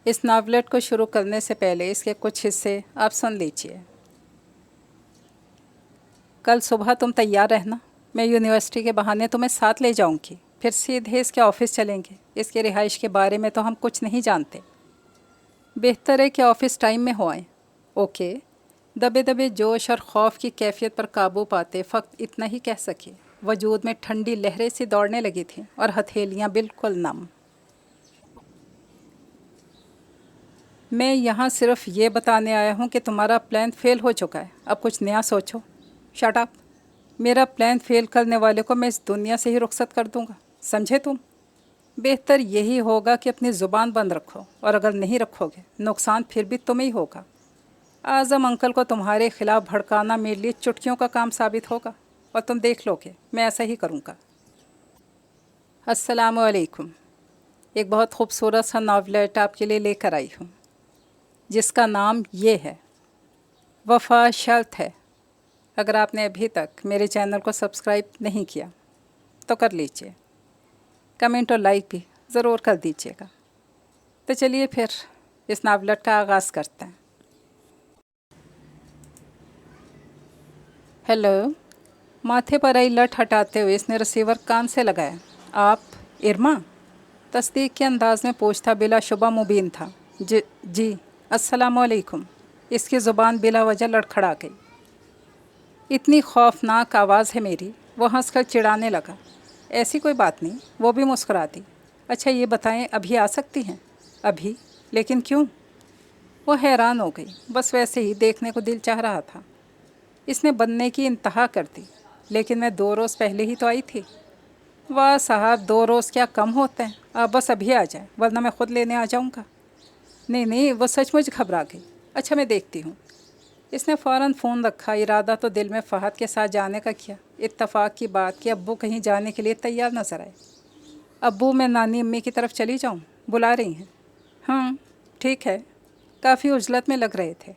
इस नावलेट को शुरू करने से पहले इसके कुछ हिस्से आप सुन लीजिए। कल सुबह तुम तैयार रहना, मैं यूनिवर्सिटी के बहाने तुम्हें साथ ले जाऊंगी, फिर सीधे इसके ऑफिस चलेंगे। इसके रिहाइश के बारे में तो हम कुछ नहीं जानते। बेहतर है कि ऑफिस टाइम में हो आएँ। ओके। दबे दबे जोश और खौफ की कैफियत पर काबू पाते फ़क्त इतना ही कह सके। वजूद में ठंडी लहरें सी दौड़ने लगी थीं और हथेलियाँ बिल्कुल नम। मैं यहाँ सिर्फ ये बताने आया हूँ कि तुम्हारा प्लान फेल हो चुका है, अब कुछ नया सोचो। Shut up. मेरा प्लान फेल करने वाले को मैं इस दुनिया से ही रुखसत कर दूँगा, समझे तुम? बेहतर यही होगा कि अपनी ज़ुबान बंद रखो, और अगर नहीं रखोगे नुकसान फिर भी तुम्हें ही होगा। आज़म अंकल को तुम्हारे खिलाफ भड़काना मेरे लिए चुटकियों का काम साबित होगा, और तुम देख लोगे मैं ऐसा ही करूँगा। अस्सलामु अलैकुम। एक बहुत खूबसूरत सा नावलेट आपके लिए लेकर आई हूँ, जिसका नाम ये है, वफ़ा शर्त है। अगर आपने अभी तक मेरे चैनल को सब्सक्राइब नहीं किया तो कर लीजिए। कमेंट और लाइक भी ज़रूर कर दीजिएगा। तो चलिए फिर इस नावलेट का आगाज़ करते हैं। हेलो। माथे पर आई लट हटाते हुए इसने रिसीवर कान से लगाया। आप इरमा? तस्दीक के अंदाज में पूछता बिलाशुबा मुबीन था। जी अस्सलामु अलैकुम। इसकी ज़ुबान बिला वजह लड़खड़ा गई। इतनी खौफनाक आवाज़ है मेरी। वो हंसकर चिढ़ाने लगा। ऐसी कोई बात नहीं, वो भी मुस्कुराती। अच्छा ये बताएं, अभी आ सकती हैं? अभी? लेकिन क्यों? वो हैरान हो गई। बस वैसे ही देखने को दिल चाह रहा था। इसने बनने की इंतहा कर दी। लेकिन मैं 2 रोज़ पहले ही तो आई थी। वाह साहब, 2 रोज़ क्या कम होते हैं। आप बस अभी आ जाए, वरना मैं ख़ुद लेने आ जाऊँगा। नहीं, वो सचमुच घबरा गई। अच्छा मैं देखती हूँ। इसने फ़ौरन फ़ोन रखा। इरादा तो दिल में फ़हद के साथ जाने का किया। इत्तफ़ाक़ की बात कि अब्बू कहीं जाने के लिए तैयार नज़र आए। अब्बू, मैं नानी अम्मी की तरफ चली जाऊँ? बुला रही हैं? हाँ ठीक है। काफ़ी उजलत में लग रहे थे।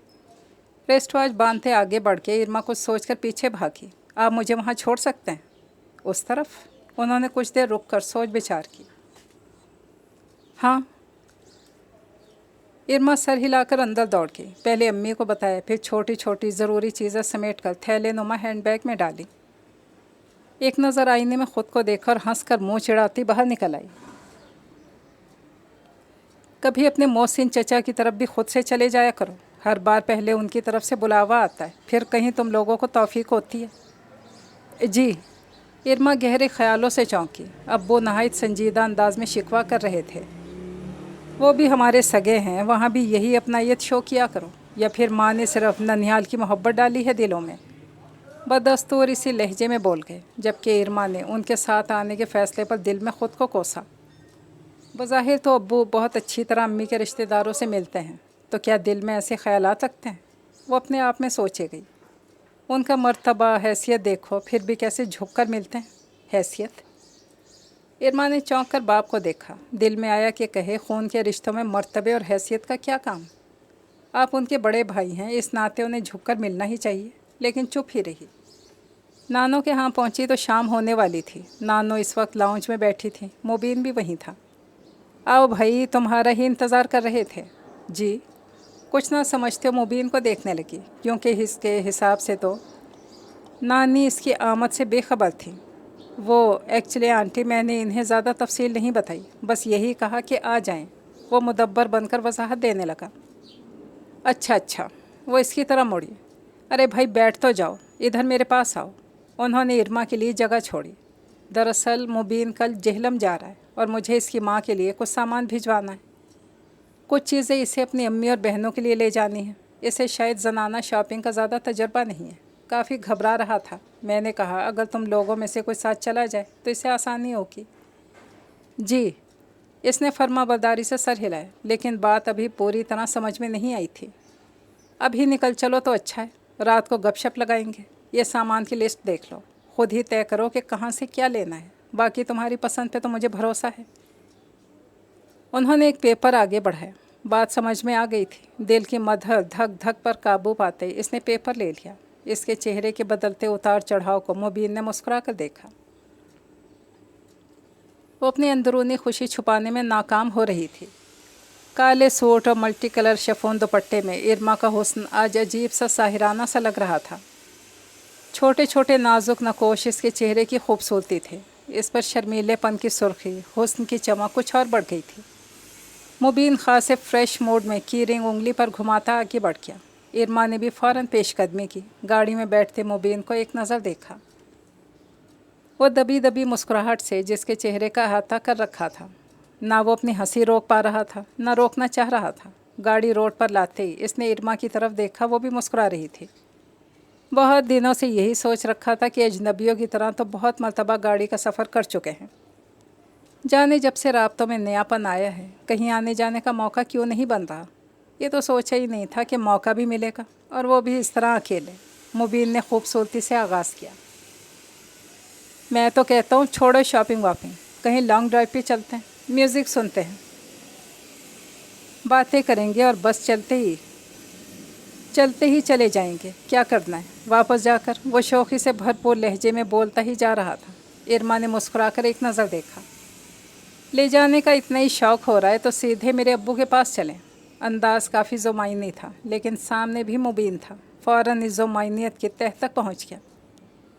रेस्टवाज बांधते आगे बढ़ के इरमा कुछ सोचकर पीछे भागी। आप मुझे वहाँ छोड़ सकते हैं? उस तरफ? उन्होंने कुछ देर रुक कर सोच विचार की। हाँ। इरमा सर हिलाकर अंदर दौड़ गई। पहले अम्मी को बताया, फिर छोटी छोटी ज़रूरी चीज़ें समेटकर थैले नुमा हैंडबैग में डाली। एक नज़र आईने में ख़ुद को देखकर हंसकर मुंह चिढ़ाती बाहर निकल आई। कभी अपने मोहसिन चचा की तरफ भी खुद से चले जाया करो। हर बार पहले उनकी तरफ से बुलावा आता है, फिर कहीं तुम लोगों को तौफीक होती है। जी। इरमा गहरे ख्यालों से चौंकी। अब्बू नहायत संजीदा अंदाज में शिकवा कर रहे थे। वो भी हमारे सगे हैं, वहाँ भी यही अपनायत शो किया करो। या फिर माँ ने सिर्फ ननिहाल की मोहब्बत डाली है दिलों में? बदस्तूर इसी लहजे में बोल गए, जबकि इरमा ने उनके साथ आने के फ़ैसले पर दिल में ख़ुद को कोसा। बज़ाहिर तो अब्बू बहुत अच्छी तरह अम्मी के रिश्तेदारों से मिलते हैं, तो क्या दिल में ऐसे ख्यालात रखते हैं? वो अपने आप में सोचे गई। उनका मर्तबा हैसियत देखो, फिर भी कैसे झुक कर मिलते हैं। हैसियत? इरमा ने चौंक कर बाप को देखा। दिल में आया कि कहे, खून के रिश्तों में मर्तबे और हैसियत का क्या काम? आप उनके बड़े भाई हैं, इस नाते उन्हें झुक कर मिलना ही चाहिए। लेकिन चुप ही रही। नानो के यहाँ पहुँची तो शाम होने वाली थी। नानो इस वक्त लाउंज में बैठी थी। मुबीन भी वहीं था। आओ भाई, तुम्हारा ही इंतज़ार कर रहे थे। जी। कुछ ना समझते हो मुबीन को देखने लगी, क्योंकि इसके हिसाब से तो नानी इसकी आमद से बेखबर थी। वो एक्चुअली आंटी, मैंने इन्हें ज़्यादा तफसील नहीं बताई, बस यही कहा कि आ जाएं। वो मुदब्बर बनकर वजाहत देने लगा। अच्छा। वो इसकी तरह मुड़ी। अरे भाई बैठ तो जाओ, इधर मेरे पास आओ। उन्होंने इरमा के लिए जगह छोड़ी। दरअसल मुबीन कल जेहलम जा रहा है और मुझे इसकी माँ के लिए कुछ सामान भिजवाना है। कुछ चीज़ें इसे अपनी अम्मी और बहनों के लिए ले जानी हैं। इसे शायद ज़नाना शॉपिंग का ज़्यादा तजर्बा नहीं है। काफ़ी घबरा रहा था। मैंने कहा अगर तुम लोगों में से कोई साथ चला जाए तो इसे आसानी होगी। जी। इसने फर्माबरदारी से सर हिलाया, लेकिन बात अभी पूरी तरह समझ में नहीं आई थी। अभी निकल चलो तो अच्छा है, रात को गपशप लगाएंगे। ये सामान की लिस्ट देख लो, खुद ही तय करो कि कहाँ से क्या लेना है। बाकी तुम्हारी पसंद पे तो मुझे भरोसा है। उन्होंने एक पेपर आगे बढ़ाया। बात समझ में आ गई थी। दिल की मधर धक धक पर काबू पाते इसने पेपर ले लिया। इसके चेहरे के बदलते उतार चढ़ाव को मुबीन ने मुस्कुरा कर देखा। वो अपनी अंदरूनी खुशी छुपाने में नाकाम हो रही थी। کالے سوٹ اور ملٹی کلر شفون دوپٹے میں ارما کا حسن آج عجیب سا ساحرانہ سا لگ رہا تھا۔ چھوٹے چھوٹے نازک نقوش اس کے چہرے کی خوبصورتی تھے، اس پر شرمیلے پن کی سرخی، حسن کی چمک کچھ اور بڑھ گئی تھی۔ مبین خاص فریش موڈ میں کی رنگ انگلی پر گھماتا آگے بڑھ گیا۔ ارما نے بھی فوراً پیش قدمی کی، گاڑی میں بیٹھتے مبین کو ایک نظر دیکھا۔ وہ دبی دبی مسکراہٹ سے جس کے چہرے کا احاطہ کر رکھا تھا، نہ وہ اپنی ہنسی روک پا رہا تھا نہ روکنا چاہ رہا تھا۔ گاڑی روڈ پر لاتے ہی اس نے ارما کی طرف دیکھا، وہ بھی مسکرا رہی تھی۔ بہت دنوں سے یہی سوچ رکھا تھا کہ اجنبیوں کی طرح تو بہت مرتبہ گاڑی کا سفر کر چکے ہیں، جانے جب سے رابطوں میں نیا پن آیا ہے کہیں آنے جانے کا موقع کیوں نہیں بن رہا۔ یہ تو سوچا ہی نہیں تھا کہ موقع بھی ملے گا، اور وہ بھی اس طرح اکیلے۔ مبین نے خوبصورتی سے آغاز کیا۔ میں تو کہتا ہوں چھوڑو شاپنگ واپنگ، کہیں لانگ ڈرائیو پہ چلتے ہیں، میوزک سنتے ہیں، باتیں کریں گے اور بس چلتے ہی چلے جائیں گے، کیا کرنا ہے۔ واپس جا کر وہ شوخی سے بھرپور لہجے میں بولتا ہی جا رہا تھا۔ ارما نے مسکرا کر ایک نظر دیکھا۔ لے جانے کا اتنا ہی شوق ہو رہا ہے تو سیدھے میرے ابو کے پاس چلیں۔ انداز کافی ذومعنی تھا، لیکن سامنے بھی مبین تھا، فوراً اس ذومعنیت کی تہہ تک پہنچ گیا۔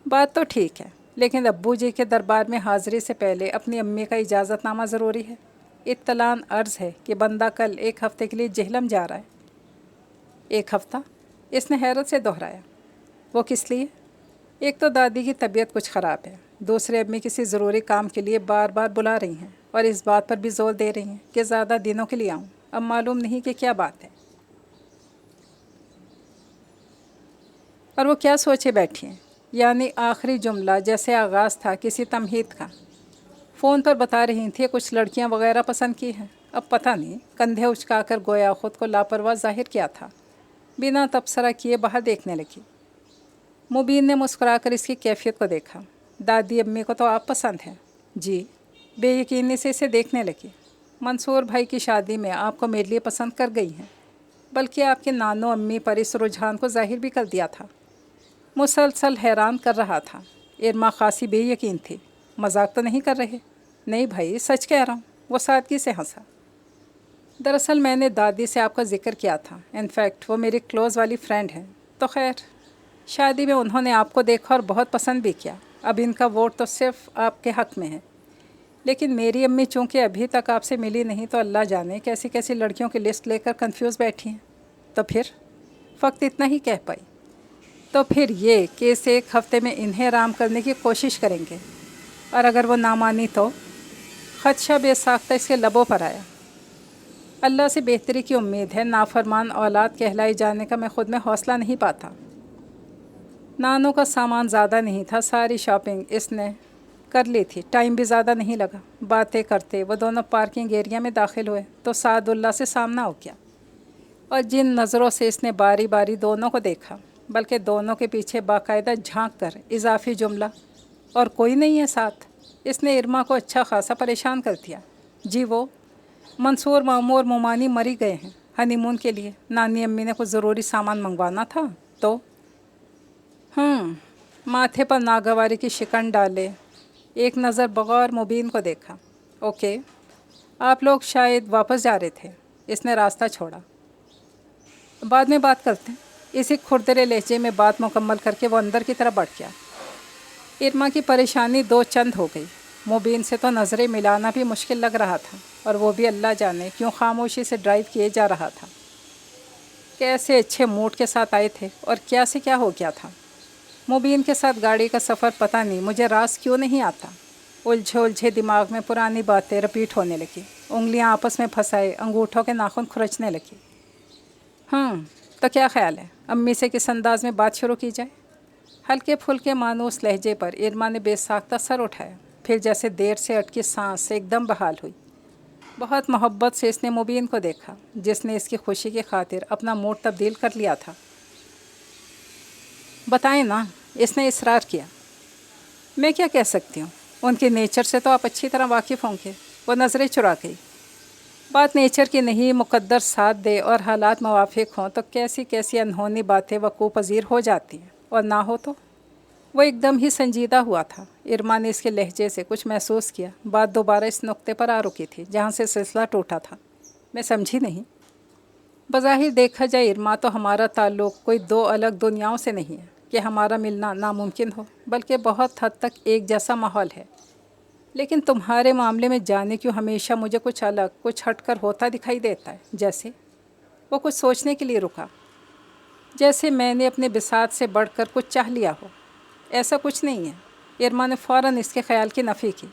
بات تو ٹھیک ہے، لیکن ابو جی کے دربار میں حاضری سے پہلے اپنی امی کا اجازت نامہ ضروری ہے۔ اطلاع عرض ہے کہ بندہ کل 1 ہفتے کے لیے جہلم جا رہا ہے۔ 1 ہفتہ؟ اس نے حیرت سے دہرایا۔ وہ کس لیے؟ ایک تو دادی کی طبیعت کچھ خراب ہے، دوسرے امی کسی ضروری کام کے لیے بار بار بلا رہی ہیں، اور اس بات پر بھی زور دے رہی ہیں کہ زیادہ دنوں کے لیے آؤں۔ اب معلوم نہیں کہ کیا بات ہے، اور وہ کیا سوچے بیٹھی ہیں۔ یعنی آخری جملہ جیسے آغاز تھا کسی تمہید کا۔ فون پر بتا رہی تھی کچھ لڑکیاں وغیرہ پسند کی ہیں، اب پتہ نہیں، کندھے اچکا کر گویا خود کو لاپرواہ ظاہر کیا تھا، بنا تبصرہ کیے باہر دیکھنے لگی۔ مبین نے مسکرا کر اس کی کیفیت کو دیکھا۔ دادی امی کو تو آپ پسند ہیں؟ جی، بے یقینی سے اسے دیکھنے لگی۔ منصور بھائی کی شادی میں آپ کو میرے لیے پسند کر گئی ہیں، بلکہ آپ کے نانو امی پر اس رجحان کو ظاہر بھی کر دیا تھا۔ مسلسل حیران کر رہا تھا۔ ارما خاصی بے یقین تھی۔ مذاق تو نہیں کر رہے؟ نہیں بھائی، سچ کہہ رہا ہوں، وہ سادگی سے ہنسا۔ دراصل میں نے دادی سے آپ کا ذکر کیا تھا، انفیکٹ وہ میری کلوز والی فرینڈ ہیں، تو خیر شادی میں انہوں نے آپ کو دیکھا اور بہت پسند بھی کیا۔ اب ان کا ووٹ تو صرف آپ کے حق میں ہے، لیکن میری امی چونکہ ابھی تک آپ سے ملی نہیں تو اللہ جانے کیسی کیسی لڑکیوں کی لسٹ لے کر کنفیوز بیٹھی ہیں۔ تو پھر فقط اتنا ہی کہہ پائی۔ تو پھر یہ کہ اس 1 ہفتے میں انہیں آرام کرنے کی کوشش کریں گے، اور اگر وہ نہ مانی تو؟ خدشہ بے ساختہ اس کے لبوں پر آیا۔ اللہ سے بہتری کی امید ہے، نافرمان اولاد کہلائے جانے کا میں خود میں حوصلہ نہیں پاتا۔ نانوں کا سامان زیادہ نہیں تھا، ساری شاپنگ اس نے کر لی تھی، ٹائم بھی زیادہ نہیں لگا۔ باتیں کرتے وہ دونوں پارکنگ ایریا میں داخل ہوئے تو سعد اللہ سے سامنا ہو گیا، اور جن نظروں سے اس نے باری باری دونوں کو دیکھا، بلکہ دونوں کے پیچھے باقاعدہ جھانک کر اضافی جملہ اور کوئی نہیں ہے ساتھ، اس نے ارما کو اچھا خاصا پریشان کر دیا۔ جی وہ منصور معمور مومانی مری گئے ہیں ہنی مون کے لیے، نانی امی نے کچھ ضروری سامان منگوانا تھا تو ماتھے پر ناگواری کی شکن ڈالے ایک نظر بغور مبین کو دیکھا۔ اوکے، آپ لوگ شاید واپس جا رہے تھے۔ اس نے راستہ چھوڑا۔ بعد میں بات کرتے ہیں۔ اسی کھردرے لہجے میں بات مکمل کر کے وہ اندر کی طرف بڑھ گیا۔ ارما کی پریشانی 2 چند ہو گئی۔ مبین سے تو نظریں ملانا بھی مشکل لگ رہا تھا، اور وہ بھی اللہ جانے کیوں خاموشی سے ڈرائیو کیے جا رہا تھا۔ کیسے اچھے موڈ کے ساتھ آئے تھے اور کیا سے کیا ہو گیا تھا۔ مبین کے ساتھ گاڑی کا سفر پتہ نہیں مجھے راز کیوں نہیں آتا۔ الجھے دماغ میں پرانی باتیں رپیٹ ہونے لگی، انگلیاں آپس میں پھنسائے انگوٹھوں کے ناخن کھرچنے لگی۔ تو کیا خیال ہے امی سے کس انداز میں بات شروع کی جائے؟ ہلکے پھلکے مانوس لہجے پر ارما نے بے ساختہ سر اٹھایا، پھر جیسے دیر سے اٹکی سانس سے ایک دم بحال ہوئی۔ بہت محبت سے اس نے مبین کو دیکھا، جس نے اس کی خوشی کی خاطر اپنا موڈ تبدیل کر لیا تھا۔ بتائیں نا، اس نے اصرار کیا۔ میں کیا کہہ سکتی ہوں، ان کے نیچر سے تو آپ اچھی طرح واقف ہوں گے۔ وہ نظریں چرا گئی۔ بات نیچر کی نہیں، مقدر ساتھ دے اور حالات موافق ہوں تو کیسی کیسی انہونی باتیں وقوع پذیر ہو جاتی ہیں، اور نہ ہو تو؟ وہ ایک دم ہی سنجیدہ ہوا تھا۔ ارما نے اس کے لہجے سے کچھ محسوس کیا۔ بات دوبارہ اس نقطے پر آ رکی تھی جہاں سے سلسلہ ٹوٹا تھا۔ मैं समझी नहीं। बज़ाहिर देखा जाए इरमा, तो हमारा ताल्लुक़ कोई दो अलग दुनियाओं से नहीं है कि हमारा मिलना नामुमकिन हो, बल्कि बहुत हद तक एक जैसा माहौल है। लेकिन तुम्हारे मामले में जाने क्यों हमेशा मुझे कुछ अलग, कुछ हटकर होता दिखाई देता है। जैसे वो कुछ सोचने के लिए रुका, जैसे मैंने अपने बिसात से बढ़कर कुछ चाह लिया हो। ऐसा कुछ नहीं है। इरमा ने फ़ौरन इसके ख़्याल की नफ़ी की।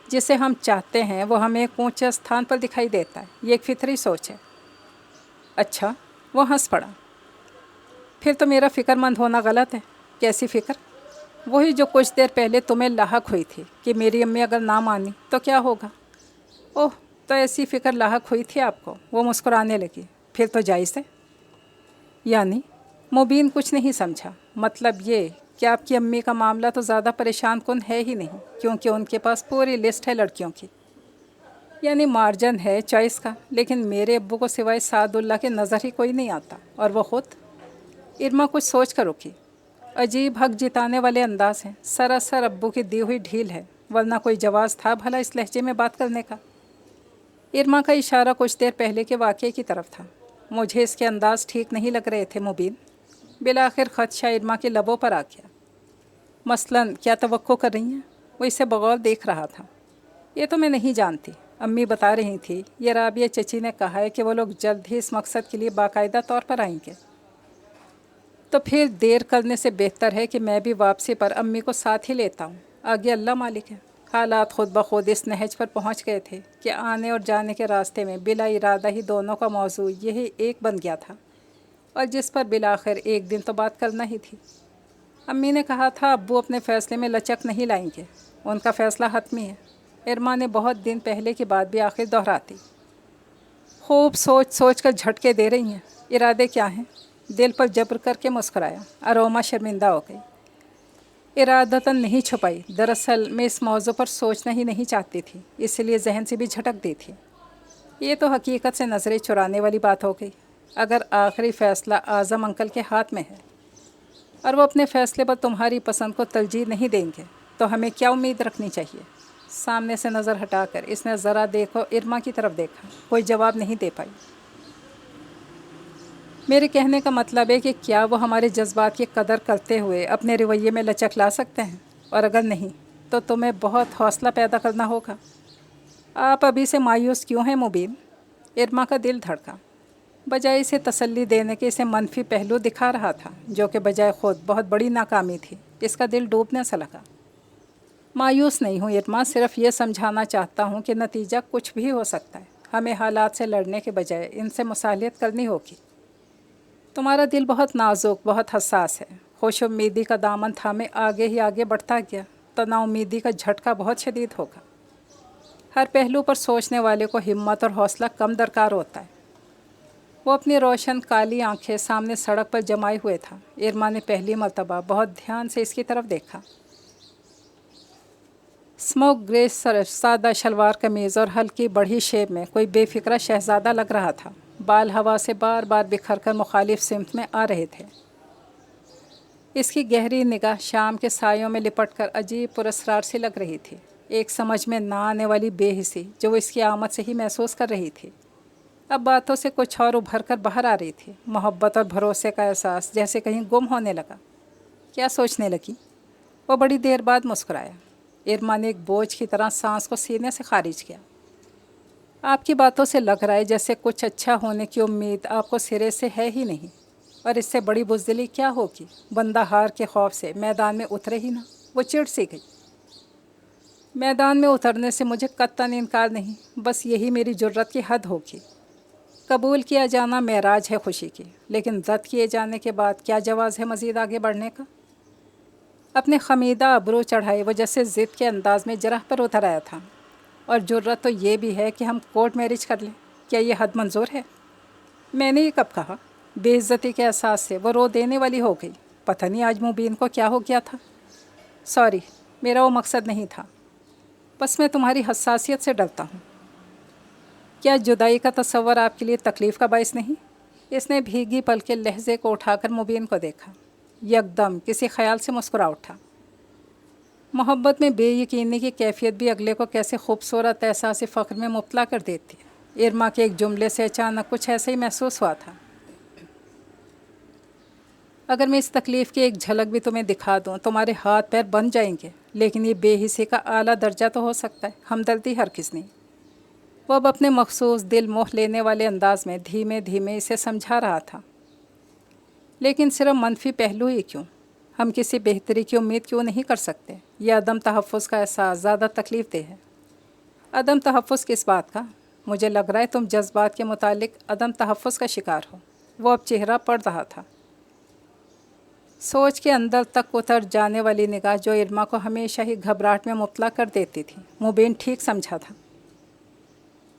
जिसे हम चाहते हैं वो हमें एक ऊँचे स्थान पर दिखाई देता है, ये एक फितरी सोच है। अच्छा, वो हंस पड़ा। फिर तो मेरा फ़िक्रमंद होना गलत है। कैसी फ़िक्र? वही जो कुछ देर पहले तुम्हें लाहक हुई थी कि मेरी अम्मी अगर ना मानी तो क्या होगा। ओह, तो ऐसी फ़िक्र लाहक हुई थी आपको? वो मुस्कुराने लगी। फिर तो जायज़ है। यानी मुबीन कुछ नहीं समझा। मतलब ये कि आपकी अम्मी का मामला तो ज़्यादा परेशान कुन है ही नहीं, क्योंकि उनके पास पूरी लिस्ट है लड़कियों की। यानी मार्जिन है चॉइस का। लेकिन मेरे अब्बू को सिवाय सादुल्ला के नज़र ही कोई नहीं आता। और वो ख़ुद। इरमा कुछ सोच कर रुकी। अजीब हक जिताने वाले अंदाज हैं। सरासर अब्बू की दी हुई ढील है, वरना कोई जवाज़ था भला इस लहजे में बात करने का। इरमा का इशारा कुछ देर पहले के वाक़ये की तरफ था। मुझे इसके अंदाज़ ठीक नहीं लग रहे थे मुबीन। बिलाखिर ख़दशा इरमा के लबों पर आ गया। मसलन क्या तवक्को कर रही हैं? वो इसे बगौर देख रहा था। ये तो मैं नहीं जानती। अम्मी बता रही थी, ये राबिया चची ने कहा है कि वो लोग जल्द ही इस मकसद के लिए बाकायदा तौर पर आएंगे। तो फिर देर करने से बेहतर है कि मैं भी वापसी पर अम्मी को साथ ही लेता हूँ। आगे अल्लाह मालिक है। हालात खुद ब खुद इस नहज पर पहुँच गए थे कि आने और जाने के रास्ते में बिला इरादा ही दोनों का मौजू यही एक बन गया था, और जिस पर बिलाखिर एक दिन तो बात करना ही थी। अम्मी ने कहा था अब्बू अपने फ़ैसले में लचक नहीं लाएंगे, उनका फ़ैसला हतमी है। इरमा ने बहुत दिन पहले की बात भी आखिर दोहराती। खूब सोच सोच कर झटके दे रही हैं। इरादे क्या हैं? दिल पर जबर करके मुस्कुराया। अरोमा शर्मिंदा हो गई। इरादतन नहीं छुपाई, दरअसल मैं इस मौजू पर सोचना ही नहीं चाहती थी, इसलिए जहन से भी झटक दी थी। ये तो हकीकत से नज़रें चुराने वाली बात हो गई। अगर आखिरी फ़ैसला आज़म अंकल के हाथ में है और वो अपने फ़ैसले पर तुम्हारी पसंद को तरजीह नहीं देंगे, तो हमें क्या उम्मीद रखनी चाहिए? सामने से नज़र हटाकर इसने ज़रा देखो इरमा की तरफ देखा। कोई जवाब नहीं दे पाई। मेरे कहने का मतलब है कि क्या वो हमारे जज्बात की कदर करते हुए अपने रवैये में लचक ला सकते हैं? और अगर नहीं, तो तुम्हें बहुत हौसला पैदा करना होगा। आप अभी से मायूस क्यों हैं मुबीन? इरमा का दिल धड़का। बजाय इसे तसल्ली देने के इसे मनफी पहलू दिखा रहा था, जो कि बजाय ख़ुद बहुत बड़ी नाकामी थी। इसका दिल डूबने सा लगा। मायूस नहीं हूँ इरमा, सिर्फ ये समझाना चाहता हूँ कि नतीजा कुछ भी हो सकता है। हमें हालात से लड़ने के बजाय इनसे मुसालियत करनी होगी। तुम्हारा दिल बहुत नाजुक, बहुत हसास है। खुश उम्मीदी का दामन थामे आगे ही आगे बढ़ता गया तो नाउम्मीदी का झटका बहुत शदीद होगा। हर पहलू पर सोचने वाले को हिम्मत और हौसला कम दरकार होता है। वो अपनी रोशन काली आंखें सामने सड़क पर जमाए हुए था। इरमा ने पहली मर्तबा बहुत ध्यान से इसकी तरफ देखा। स्मोक ग्रे सादा शलवार कमीज़ और हल्की बढ़ी शेप में कोई बेफिक्रा शहज़ादा लग रहा था। बाल हवा से बार बार बिखर कर मुखालिफ सिमत में आ रहे थे। इसकी गहरी निगाह शाम के सायों में लिपट कर अजीब पुरस्कार सी लग रही थी। एक समझ में ना आने वाली बेहिसी जो वो इसकी आमद से ही महसूस कर रही थी, अब बातों से कुछ और उभर कर बाहर आ रही थी। मोहब्बत और भरोसे का एहसास जैसे कहीं गुम होने लगा। क्या सोचने लगी? वो बड़ी देर बाद मुस्कुराया। इरमा ने एक बोझ की तरह सांस को सीने से खारिज किया। आपकी बातों से लग रहा है जैसे कुछ अच्छा होने की उम्मीद आपको सिरे से है ही नहीं, और इससे बड़ी बुज़दिली क्या होगी। बंदा हार के खौफ से मैदान में उतरे ही ना। वो चिढ़ सी गई। मैदान में उतरने से मुझे कत्तन इनकार नहीं, बस यही मेरी जुर्रत की हद होगी। कबूल किया जाना मेराज है खुशी की, लेकिन रद्द किए जाने के बाद क्या जवाज़ है मज़ीद आगे बढ़ने का। अपने खमीदा अबरू चढ़ाए वो जैसे ज़िद के अंदाज में जरह पर उतर आया था। और जुर्रत तो ये भी है कि हम कोर्ट मैरिज कर लें। क्या ये हद मंजूर है? मैंने ये कब कहा? बेइज्जती के एहसास से वो रो देने वाली हो गई। पता नहीं आज मुबीन को क्या हो गया था। सॉरी, मेरा वो मकसद नहीं था। बस मैं तुम्हारी हसासियत से डरता हूँ। क्या जुदाई का तस्वर आपके लिए तकलीफ़ का बायस नहीं? इसने भीगी पल के लहजे को उठाकर मुबीन को देखा। यकदम किसी ख्याल से मुस्कुरा उठा। मोहब्बत में बेयकीनी की कैफियत भी अगले को कैसे खूबसूरत एहसास फ़ख्र में मुब्तला कर देती है। इरमा के एक जुमले से अचानक कुछ ऐसे ही महसूस हुआ था। अगर मैं इस तकलीफ़ की एक झलक भी तुम्हें दिखा दूँ, तुम्हारे हाथ पैर बन जाएंगे, लेकिन ये बेहिसी का आला दर्जा तो हो सकता है, हमदर्दी हरगिज़ नहीं। वो अब अपने मखसूस दिल मोह लेने वाले अंदाज में धीमे धीमे इसे समझा रहा था। लेकिन सिर्फ मनफी पहलू ही क्यों, हम किसी बेहतरी की उम्मीद क्यों नहीं कर सकते? यह अदम तहफ़्फ़ुज़ का एहसास ज़्यादा तकलीफ़ दे है। अदम तहफ़्फ़ुज़ किस बात का? मुझे लग रहा है तुम जज्बात के मुतालिक अदम तहफ़्फ़ुज़ का शिकार हो। वो अब चेहरा पड़ रहा था। सोच के अंदर तक उतर जाने वाली निगाह जो इरमा को हमेशा ही घबराहट में मुब्तला कर देती थी। मुबीन ठीक समझा था।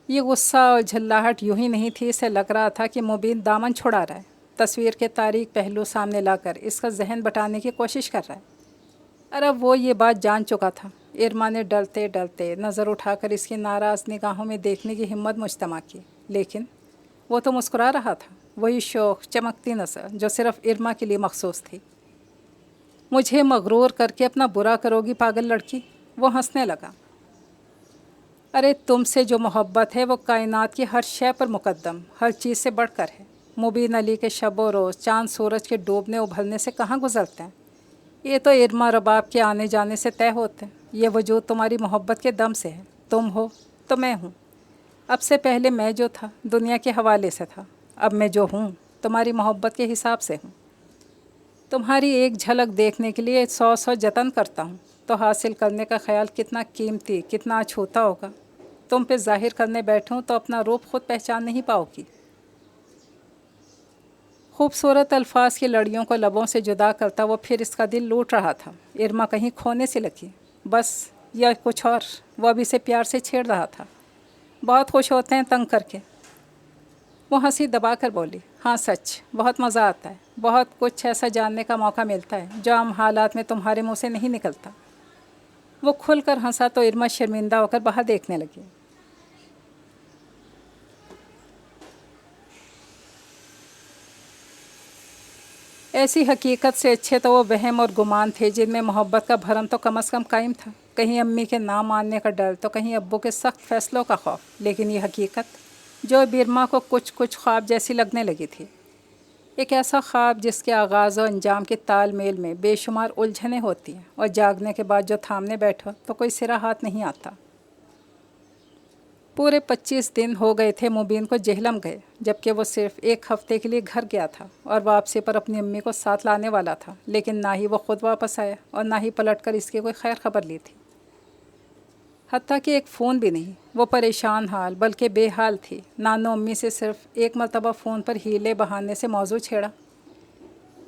ये गुस्सा और झल्लाहट यूं ही नहीं थी, इसे लग रहा था कि मुबीन दामन छुड़ा रहा है, तस्वीर के तारीक पहलू सामने लाकर इसका जहन बटाने की कोशिश कर रहा है। और अब वो ये बात जान चुका था। इरमा ने डरते डरते नज़र उठाकर इसकी नाराज़ निगाहों में देखने की हिम्मत मुजतमा की, लेकिन वो तो मुस्कुरा रहा था, वही शौक़ चमकती नज़र जो सिर्फ इरमा के लिए मखसूस थी। मुझे मगरूर करके अपना बुरा करोगी पागल लड़की? वो हंसने लगा। अरे तुमसे जो मोहब्बत है वो कायनात की हर शय पर मुकद्दम, हर चीज़ से बढ़कर है। मुबीन अली के शब व रोज़ चाँद सूरज के डूबने उभरने से कहाँ गुजरते हैं? ये तो इरमा रबाब के आने जाने से तय होते हैं। ये वजूद तुम्हारी मोहब्बत के दम से है। तुम हो तो मैं हूँ। अब से पहले मैं जो था दुनिया के हवाले से था, अब मैं जो हूँ तुम्हारी मोहब्बत के हिसाब से हूँ। तुम्हारी एक झलक देखने के लिए 100 जतन करता हूँ, तो हासिल करने का ख्याल कितना कीमती, कितना अछूता होगा। तुम पे जाहिर करने बैठूँ तो अपना रूप खुद पहचान नहीं पाओगी। खूबसूरत अल्फाज की लड़ियों को लबों से जुदा करता वो फिर इसका दिल लूट रहा था। इरमा कहीं खोने से लगी, बस या कुछ और। वो अभी से प्यार से छेड़ रहा था। बहुत खुश होते हैं तंग करके। वो हंसी दबा कर बोली, हाँ सच, बहुत मज़ा आता है। बहुत कुछ ऐसा जानने का मौका मिलता है जो आम हालात में तुम्हारे मुँह से नहीं निकलता। वो खुलकर हंसा तो इरमा शर्मिंदा होकर बाहर देखने लगी। ऐसी हकीकत से अच्छे तो वो वहम और गुमान थे जिनमें मोहब्बत का भरम तो कम अज़ कम कायम था। कहीं अम्मी के ना मानने का डर तो कहीं अब्बू के सख्त फ़ैसलों का खौफ। लेकिन ये हकीकत जो इरमा को कुछ कुछ ख्वाब जैसी लगने लगी थी। एक ऐसा ख्वाब जिसके आगाज़ और अंजाम के तालमेल में बेशुमार उलझनें होती हैं और जागने के बाद जो थामने बैठो तो कोई सिरा हाथ नहीं आता। पूरे 25 दिन हो गए थे मुबीन को जेहलम गए, जबकि वो सिर्फ एक हफ़्ते के लिए घर गया था और वापसी पर अपनी अम्मी को साथ लाने वाला था। लेकिन ना ही वो ख़ुद वापस आया और ना ही पलटकर इसकी कोई खैर खबर ली थी। हत्ता कि एक फ़ोन भी नहीं। वो परेशान हाल बल्कि बेहाल थी। नानो अम्मी से सिर्फ एक मरतबा फ़ोन पर हीले बहाने से मौजू छेड़ा,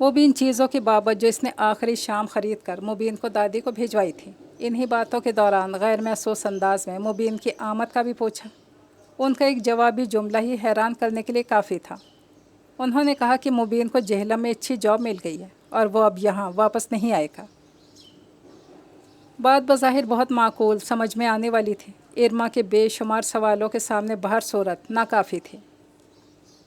वो भी इन चीज़ों की बाबत जो इसने आखिरी शाम ख़रीद कर मुबीन को दादी को भिजवाई थी। इन्हीं बातों के दौरान गैर महसूस अंदाज में मुबीन की आमद का भी पूछा। उनका एक जवाबी जुमला ही हैरान करने के लिए काफ़ी था। उन्होंने कहा कि मुबीन को जेहलम में अच्छी जॉब मिल गई है और वो अब यहाँ वापस नहीं आएगा। बात बज़ाहिर बहुत माकूल समझ में आने वाली थी। इरमा के बेशुमार सवालों के सामने बाहर सूरत नाकाफ़ी थी।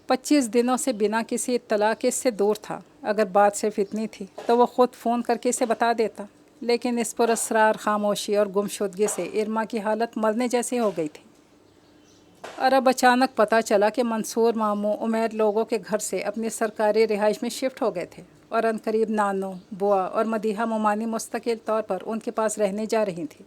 25 दिनों से बिना किसी इत्तला के इससे दूर था। अगर बात सिर्फ इतनी थी तो वो ख़ुद फ़ोन करके इसे बता देता, लेकिन इस पर असरार खामोशी और गुमशुदगी से इरमा की हालत मरने जैसी हो गई थी। और अब अचानक पता चला कि मंसूर मामू उमैर लोगों के घर से अपनी सरकारी रिहाइश में शिफ्ट हो गए थे और अनकरीब नानो, बुआ और मदीहा मुमानी मुस्तकिल तौर पर उनके पास रहने जा रही थी।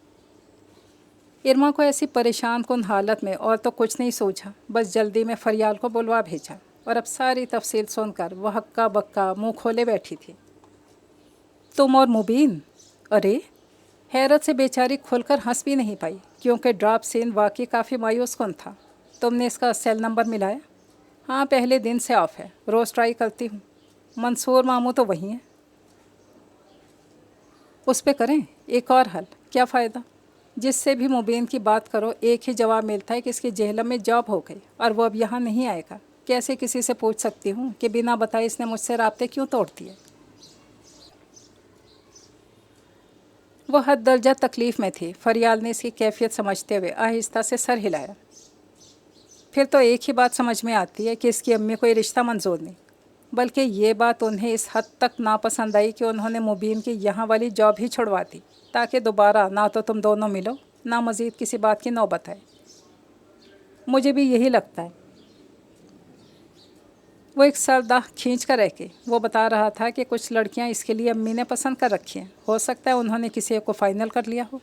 इरमा को ऐसी परेशान कुन हालत में और तो कुछ नहीं सोचा, बस जल्दी में फरियाल को बुलवा भेजा और अब सारी तफसील सुनकर वह हक्का बक्का मुँह खोले बैठी थी। तुम और मुबीन? अरे! हैरत से बेचारी खुलकर हंस भी नहीं पाई, क्योंकि ड्रॉप सीन वाकई काफ़ी मायूस कुन था। तुमने इसका सेल नंबर मिलाया? हाँ, पहले दिन से ऑफ है, रोज़ ट्राई करती हूँ। मंसूर मामू तो वही हैं। उस पे करें एक और हल, क्या फ़ायदा? जिससे भी मुबीन की बात करो एक ही जवाब मिलता है कि इसकी जेहलम में जॉब हो गई और वो अब यहाँ नहीं आएगा। कैसे किसी से पूछ सकती हूँ कि बिना बताए इसने मुझसे राब्ते क्यों तोड़ दिए? वो हद दर्जा तकलीफ़ में थी। फरियाल ने इसकी कैफियत समझते हुए आहिस्ता से सर हिलाया। फिर तो एक ही बात समझ में आती है कि इसकी अम्मी को ये रिश्ता मंजूर नहीं, बल्कि ये बात उन्हें इस हद तक नापसंद आई कि उन्होंने मुबीन की यहाँ वाली जॉब ही छुड़वा दी, ताकि दोबारा ना तो तुम दोनों मिलो, ना मज़ीद किसी बात की नौबत आए। मुझे भी यही लगता है। वो एक सरदाह खींच कर रह के वो बता रहा था कि कुछ लड़कियां इसके लिए अम्मी ने पसंद कर रखी हैं। हो सकता है उन्होंने किसी एक को फाइनल कर लिया हो,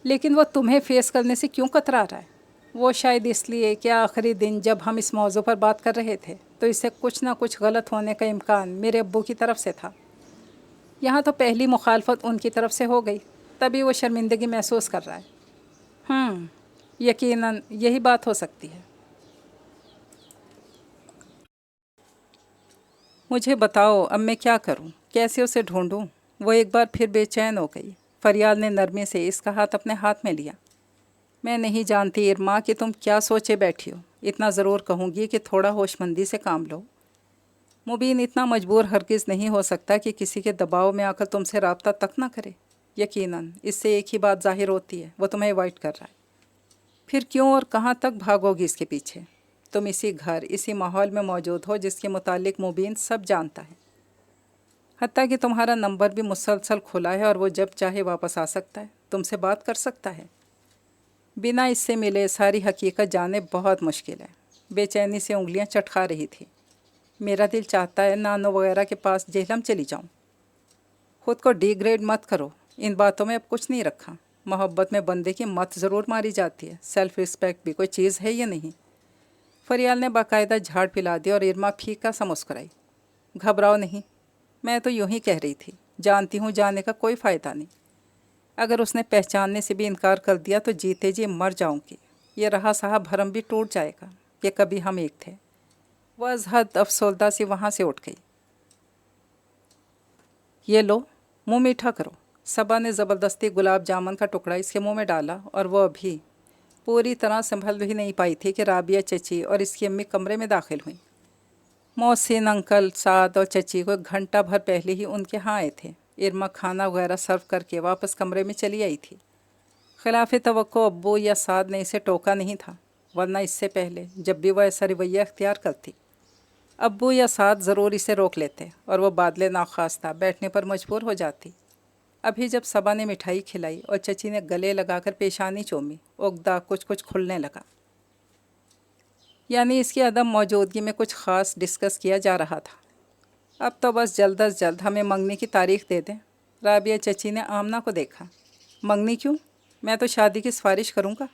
लेकिन वो तुम्हें फेस करने से क्यों कतरा रहा है? वो शायद इसलिए कि आखिरी दिन जब हम इस मौजू पर बात कर रहे थे तो इससे कुछ ना कुछ गलत होने का इम्कान मेरे अब्बू की तरफ से था। यहाँ तो पहली मुखालफत उनकी तरफ से हो गई, तभी वो शर्मिंदगी महसूस कर रहा है। यकीनन यही बात हो सकती है। मुझे बताओ अब मैं क्या करूं, कैसे उसे ढूंढूं? वो एक बार फिर बेचैन हो गई। फरियाद ने नरमी से इसका हाथ अपने हाथ में लिया। मैं नहीं जानती इरमा कि तुम क्या सोचे बैठी हो। इतना ज़रूर कहूँगी कि थोड़ा होशमंदी से काम लो। मुबीन इतना मजबूर हरगिज़ नहीं हो सकता कि किसी के दबाव में आकर तुमसे रब्ता तक ना करे। यकीनन इससे एक ही बात ज़ाहिर होती है, वो तुम्हें अवॉइड कर रहा है। फिर क्यों और कहाँ तक भागोगी इसके पीछे? तुम इसी घर, इसी माहौल में मौजूद हो जिसके मुतालिक मुबीन सब जानता है। हत्ता कि तुम्हारा नंबर भी मुसलसल खुला है और वो जब चाहे वापस आ सकता है, तुमसे बात कर सकता है। बिना इससे मिले सारी हकीकत जाने बहुत मुश्किल है। बेचैनी से उंगलियां चटका रही थी। मेरा दिल चाहता है नानो वगैरह के पास जेहलम चली जाऊं। खुद को डिग्रेड मत करो, इन बातों में अब कुछ नहीं रखा। मोहब्बत में बंदे की मत ज़रूर मारी जाती है, सेल्फ़ रिस्पेक्ट भी कोई चीज़ है या नहीं। फरियाल ने बाकायदा झाड़ पिला दी और इरमा फीका सा मुस्कुराई। घबराओ नहीं, मैं तो यूं ही कह रही थी। जानती हूँ जाने का कोई फ़ायदा नहीं। अगर उसने पहचानने से भी इनकार कर दिया तो जीते जी मर जाऊंगी। ये रहा सहा भरम भी टूट जाएगा कि कभी हम एक थे। वह अजहद अफसोल्दा सी वहाँ से उठ गई। ये लो, मुंह मीठा करो। सबा ने ज़बरदस्ती गुलाब जामुन का टुकड़ा इसके मुंह में डाला और वह अभी पूरी तरह संभल भी नहीं पाई थी कि राबिया चची और इसकी अम्मी कमरे में दाखिल हुई। मोहसिन अंकल, साद और चची को घंटा भर पहले ही उनके यहाँ आए थे। इरमा खाना वगैरह सर्व करके वापस कमरे में चली आई थी। खिलाफ तवक्को अब्बू या साद ने इसे टोका नहीं था, वरना इससे पहले जब भी वह ऐसा रवैया अख्तियार करती अब्बू या साद ज़रूर इसे रोक लेते और वह बादले नाख्वास्ता बैठने पर मजबूर हो जाती। अभी जब सबा ने मिठाई खिलाई और चची ने गले लगाकर पेशानी चूमी, उगदा कुछ कुछ खुलने लगा। यानी इसकी अदम मौजूदगी में कुछ ख़ास डिस्कस किया जा रहा था। अब तो बस जल्द अज जल्द हमें मंगनी की तारीख़ दे दें। राबिया चची ने आमना को देखा। मंगनी क्यों? मैं तो शादी की सिफारिश करूँगा।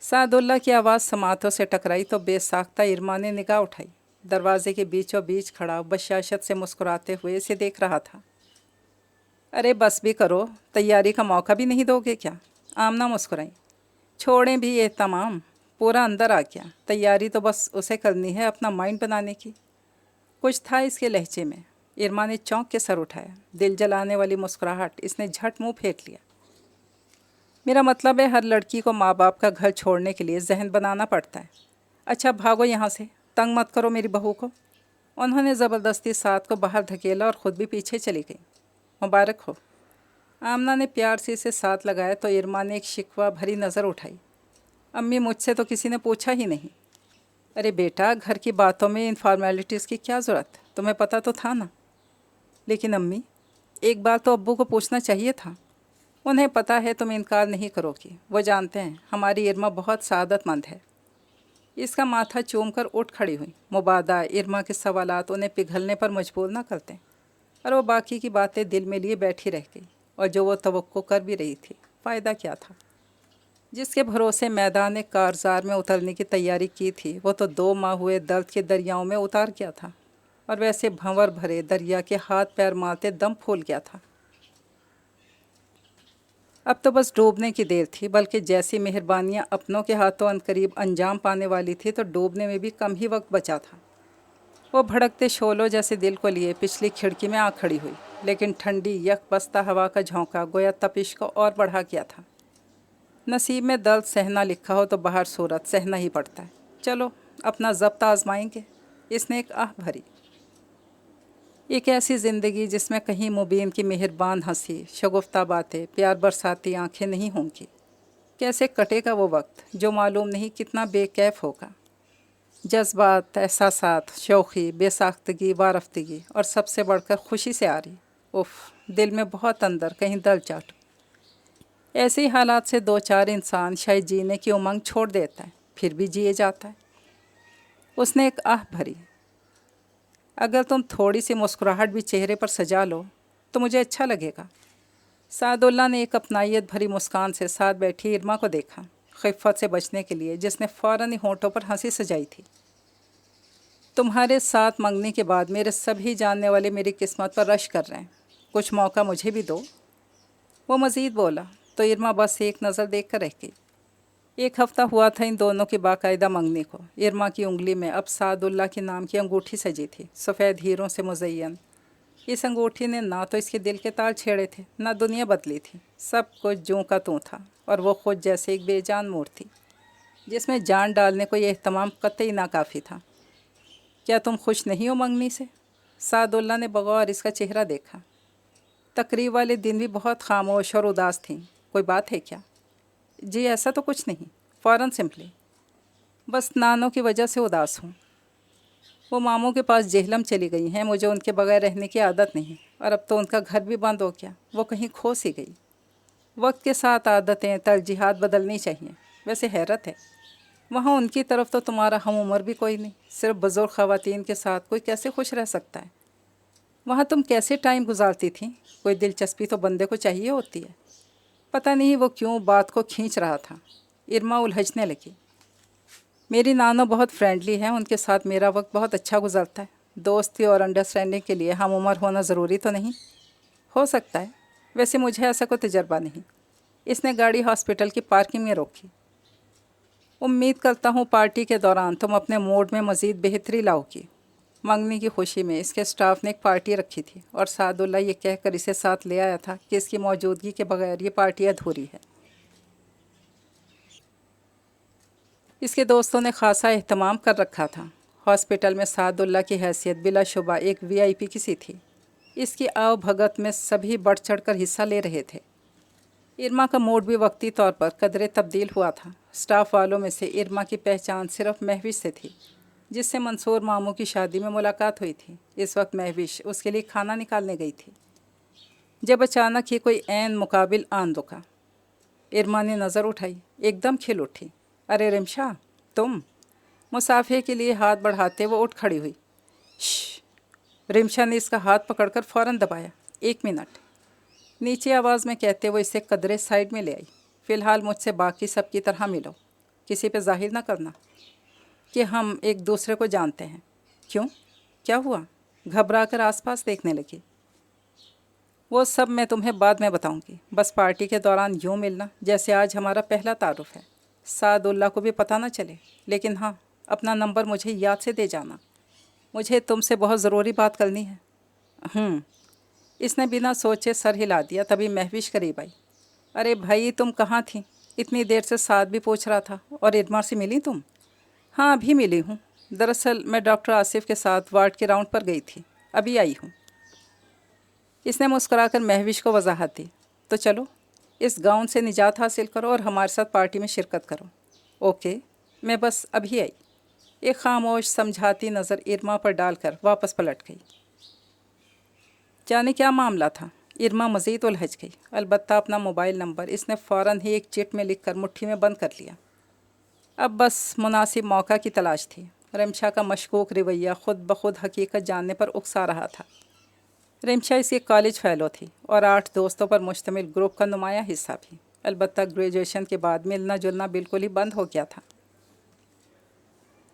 सादुल्ला की आवाज़ समातों से टकराई तो बेसाख्ता इरमा ने निगाह उठाई। दरवाजे के बीचों बीच खड़ा बशाशत से मुस्कुराते हुए इसे देख रहा था। अरे बस भी करो, तैयारी का मौका भी नहीं दोगे क्या? आमना मुस्कुराई। छोड़ें भी ये तमाम, पूरा अंदर आ गया। तैयारी तो बस उसे करनी है अपना माइंड बनाने की। कुछ था इसके लहजे में। इरमा ने चौंक के सर उठाया। दिल जलाने वाली मुस्कुराहट इसने झट मुंह फेर लिया। मेरा मतलब है हर लड़की को माँ बाप का घर छोड़ने के लिए जहन बनाना पड़ता है। अच्छा भागो यहाँ से, तंग मत करो मेरी बहू को। उन्होंने ज़बरदस्ती साथ को बाहर धकेला और ख़ुद भी पीछे चली गई। मुबारक हो। आमना ने प्यार से इसे साथ लगाया तो इरमा ने एक शिकवा भरी नज़र उठाई। अम्मी मुझसे तो किसी ने पूछा ही नहीं। अरे बेटा, घर की बातों में इन फॉर्मेलिटीज़ की क्या ज़रूरत, तुम्हें पता तो था ना। लेकिन अम्मी, एक बार तो अब्बू को पूछना चाहिए था। उन्हें पता है तुम इनकार नहीं करोगी। वो जानते हैं हमारी इरमा बहुत सादतमंद है। इसका माथा चूम कर उठ खड़ी हुई। मुबादा इरमा के सवालात उन्हें पिघलने पर मजबूर ना करते और वो बाकी की बातें दिल में लिए बैठी रह गई। और जो वो तवक्को कर भी रही थी, फ़ायदा क्या था? जिसके भरोसे मैदान कारज़ार में उतरने की तैयारी की थी, वो तो 2 माह हुए दर्द के दरियाओं में उतार गया था और वैसे भंवर भरे दरिया के हाथ पैर मारते दम फूल गया था। अब तो बस डूबने की देर थी, बल्कि जैसी मेहरबानियाँ अपनों के हाथों अनकरीब अंजाम पाने वाली थी तो डूबने में भी कम ही वक्त बचा था। वो भड़कते शोलों जैसे दिल को लिए पिछली खिड़की में आ खड़ी हुई, लेकिन ठंडी यक बस्ता हवा का झोंका गोया तपिश को और बढ़ा गया था। नसीब में दर्द सहना लिखा हो तो बाहर सूरत सहना ही पड़ता है। चलो अपना ज़ब्त आजमाएंगे। इसने एक आह भरी। एक ऐसी ज़िंदगी जिसमें कहीं मुबीन की मेहरबान हंसी, शगुफ्ता बातें, प्यार बरसाती आंखें नहीं होंगी। कैसे कटेगा वो वक्त जो मालूम नहीं कितना बेकैफ होगा। जज्बात, एहसासात, शौक़ी, बेसाख्तगी, वारफ्तगी और सबसे बढ़कर खुशी से आ रही। उफ़, दिल में बहुत अंदर कहीं दर्द चाट। ऐसे ही हालात से 2-4 इंसान शायद जीने की उमंग छोड़ देता है, फिर भी जिए जाता है। उसने एक आह भरी। अगर तुम थोड़ी सी मुस्कुराहट भी चेहरे पर सजा लो तो मुझे अच्छा लगेगा। सादुल्ला ने एक अपनाइयत भरी मुस्कान से साथ बैठी इरमा को देखा, खिफ़्फ़त से बचने के लिए, जिसने फ़ौरन ही होंठों पर हंसी सजाई थी। तुम्हारे साथ मंगनी के बाद मेरे सभी जानने वाले मेरी किस्मत पर रश कर रहे हैं, कुछ मौका मुझे भी दो। वो मज़ीद बोला तो इरमा बस एक नज़र देख कर रह गई। एक हफ़्ता हुआ था इन दोनों की बाकायदा मंगनी को। इरमा की उंगली में अब सादुल्ला के नाम की अंगूठी सजी थी, सफ़ेद हीरों से मुज़य्यन। इस अंगूठी ने ना तो इसके दिल के तार छेड़े थे, ना दुनिया बदली थी। सब कुछ जूं का तूं था, और वो खुद जैसे एक बेजान मूर्ति जिसमें जान डालने को यह एहतमाम कतई नाकाफ़ी था। क्या तुम खुश नहीं हो मंगनी से? सादुल्ला ने बगौर इसका चेहरा देखा। तकरीब वाले दिन भी बहुत खामोश और उदास थीं। कोई बात है क्या? जी ऐसा तो कुछ नहीं, फ़ौरन सिंपली बस नानों की वजह से उदास हूँ। वो मामों के पास जेहलम चली गई हैं, मुझे उनके बगैर रहने की आदत नहीं, और अब तो उनका घर भी बंद हो गया। वो कहीं खो सी गई। वक्त के साथ आदतें तरजीहात बदलनी चाहिए। वैसे हैरत है, वहाँ उनकी तरफ तो तुम्हारा हम उम्र भी कोई नहीं, सिर्फ बुज़ुर्ग ख़वातीन के साथ कोई कैसे खुश रह सकता है? वहाँ तुम कैसे टाइम गुजारती थी? कोई दिलचस्पी तो बंदे को चाहिए होती है। पता नहीं वो क्यों बात को खींच रहा था। इरमा उलझने लगी। मेरी नानो बहुत फ्रेंडली हैं, उनके साथ मेरा वक्त बहुत अच्छा गुजरता है। दोस्ती और अंडरस्टैंडिंग के लिए हम उम्र होना ज़रूरी तो नहीं। हो सकता है, वैसे मुझे ऐसा कोई तजर्बा नहीं। इसने गाड़ी हॉस्पिटल की पार्किंग में रोकी। उम्मीद करता हूँ पार्टी के दौरान तुम अपने मूड में मज़ीद बेहतरी लाओगी। मंगनी की खुशी में इसके स्टाफ ने एक पार्टी रखी थी, और सादुल्ला ये कहकर इसे साथ ले आया था कि इसकी मौजूदगी के बगैर ये पार्टी अधूरी है। इसके दोस्तों ने खासा एहतमाम कर रखा था। हॉस्पिटल में सादुल्ला की हैसियत बिलाशुबा एक वीआईपी की सी थी। इसकी आव भगत में सभी बढ़ चढ़ कर हिस्सा ले रहे थे। इरमा का मूड भी वक्ती तौर पर कदरे तब्दील हुआ था। स्टाफ वालों में से इरमा की पहचान सिर्फ महविश से थी, जिससे मंसूर मामू की शादी में मुलाकात हुई थी। इस वक्त महविश उसके लिए खाना निकालने गई थी, जब अचानक ही कोई ऐन मुकाबिल आन रुका। इरमा ने नज़र उठाई, एकदम खिल उठी। अरे रिमशा, तुम? मुसाफे के लिए हाथ बढ़ाते वो उठ खड़ी हुई। श्श! रिमशा ने इसका हाथ पकड़कर फ़ौरन दबाया। 1 मिनट, नीचे आवाज़ में कहते हुए इसे कदरे साइड में ले आई। फ़िलहाल मुझसे बाकी सब की तरह मिलो। किसी पे जाहिर ना करना कि हम एक दूसरे को जानते हैं। क्यों, क्या हुआ? घबरा कर आसपास देखने लगी। वो सब मैं तुम्हें बाद में बताऊंगी। बस पार्टी के दौरान यूँ मिलना जैसे आज हमारा पहला तारुफ है। सादुल्ला को भी पता ना चले, लेकिन हाँ, अपना नंबर मुझे याद से दे जाना। मुझे तुमसे बहुत ज़रूरी बात करनी है। इसने बिना सोचे सर हिला दिया। तभी महविश करीब आई। अरे भाई, तुम कहाँ थी? इतनी देर से साथ भी पूछ रहा था। और इरमा से मिली तुम? हाँ, अभी मिली हूँ। दरअसल मैं डॉक्टर आसिफ के साथ वार्ड के राउंड पर गई थी, अभी आई हूँ। इसने मुस्कुराकर महविश को वजाहत दी। तो चलो, इस गाउन से निजात हासिल करो और हमारे साथ पार्टी में शिरकत करो। ओके, मैं बस अभी आई। एक खामोश समझाती नज़र इरमा पर डालकर वापस पलट गई। जाने क्या मामला था? इरमा मज़ीद उलझ गई। अलबत्ता अपना मोबाइल नंबर इसने फ़ौरन ही एक चिट में लिखकर मुट्ठी में बंद कर लिया। अब बस मुनासिब मौका की तलाश थी। रिमशा का मशकूक रवैया खुद ब खुद हकीकत जानने पर उकसा रहा था। रिमशा इसकी कॉलेज फ़ेलो थी और 8 दोस्तों पर मुश्तमिल ग्रुप का नुमाया हिस्सा भी। अलबत्ता ग्रेजुएशन के बाद मिलना जुलना बिल्कुल ही बंद हो गया था।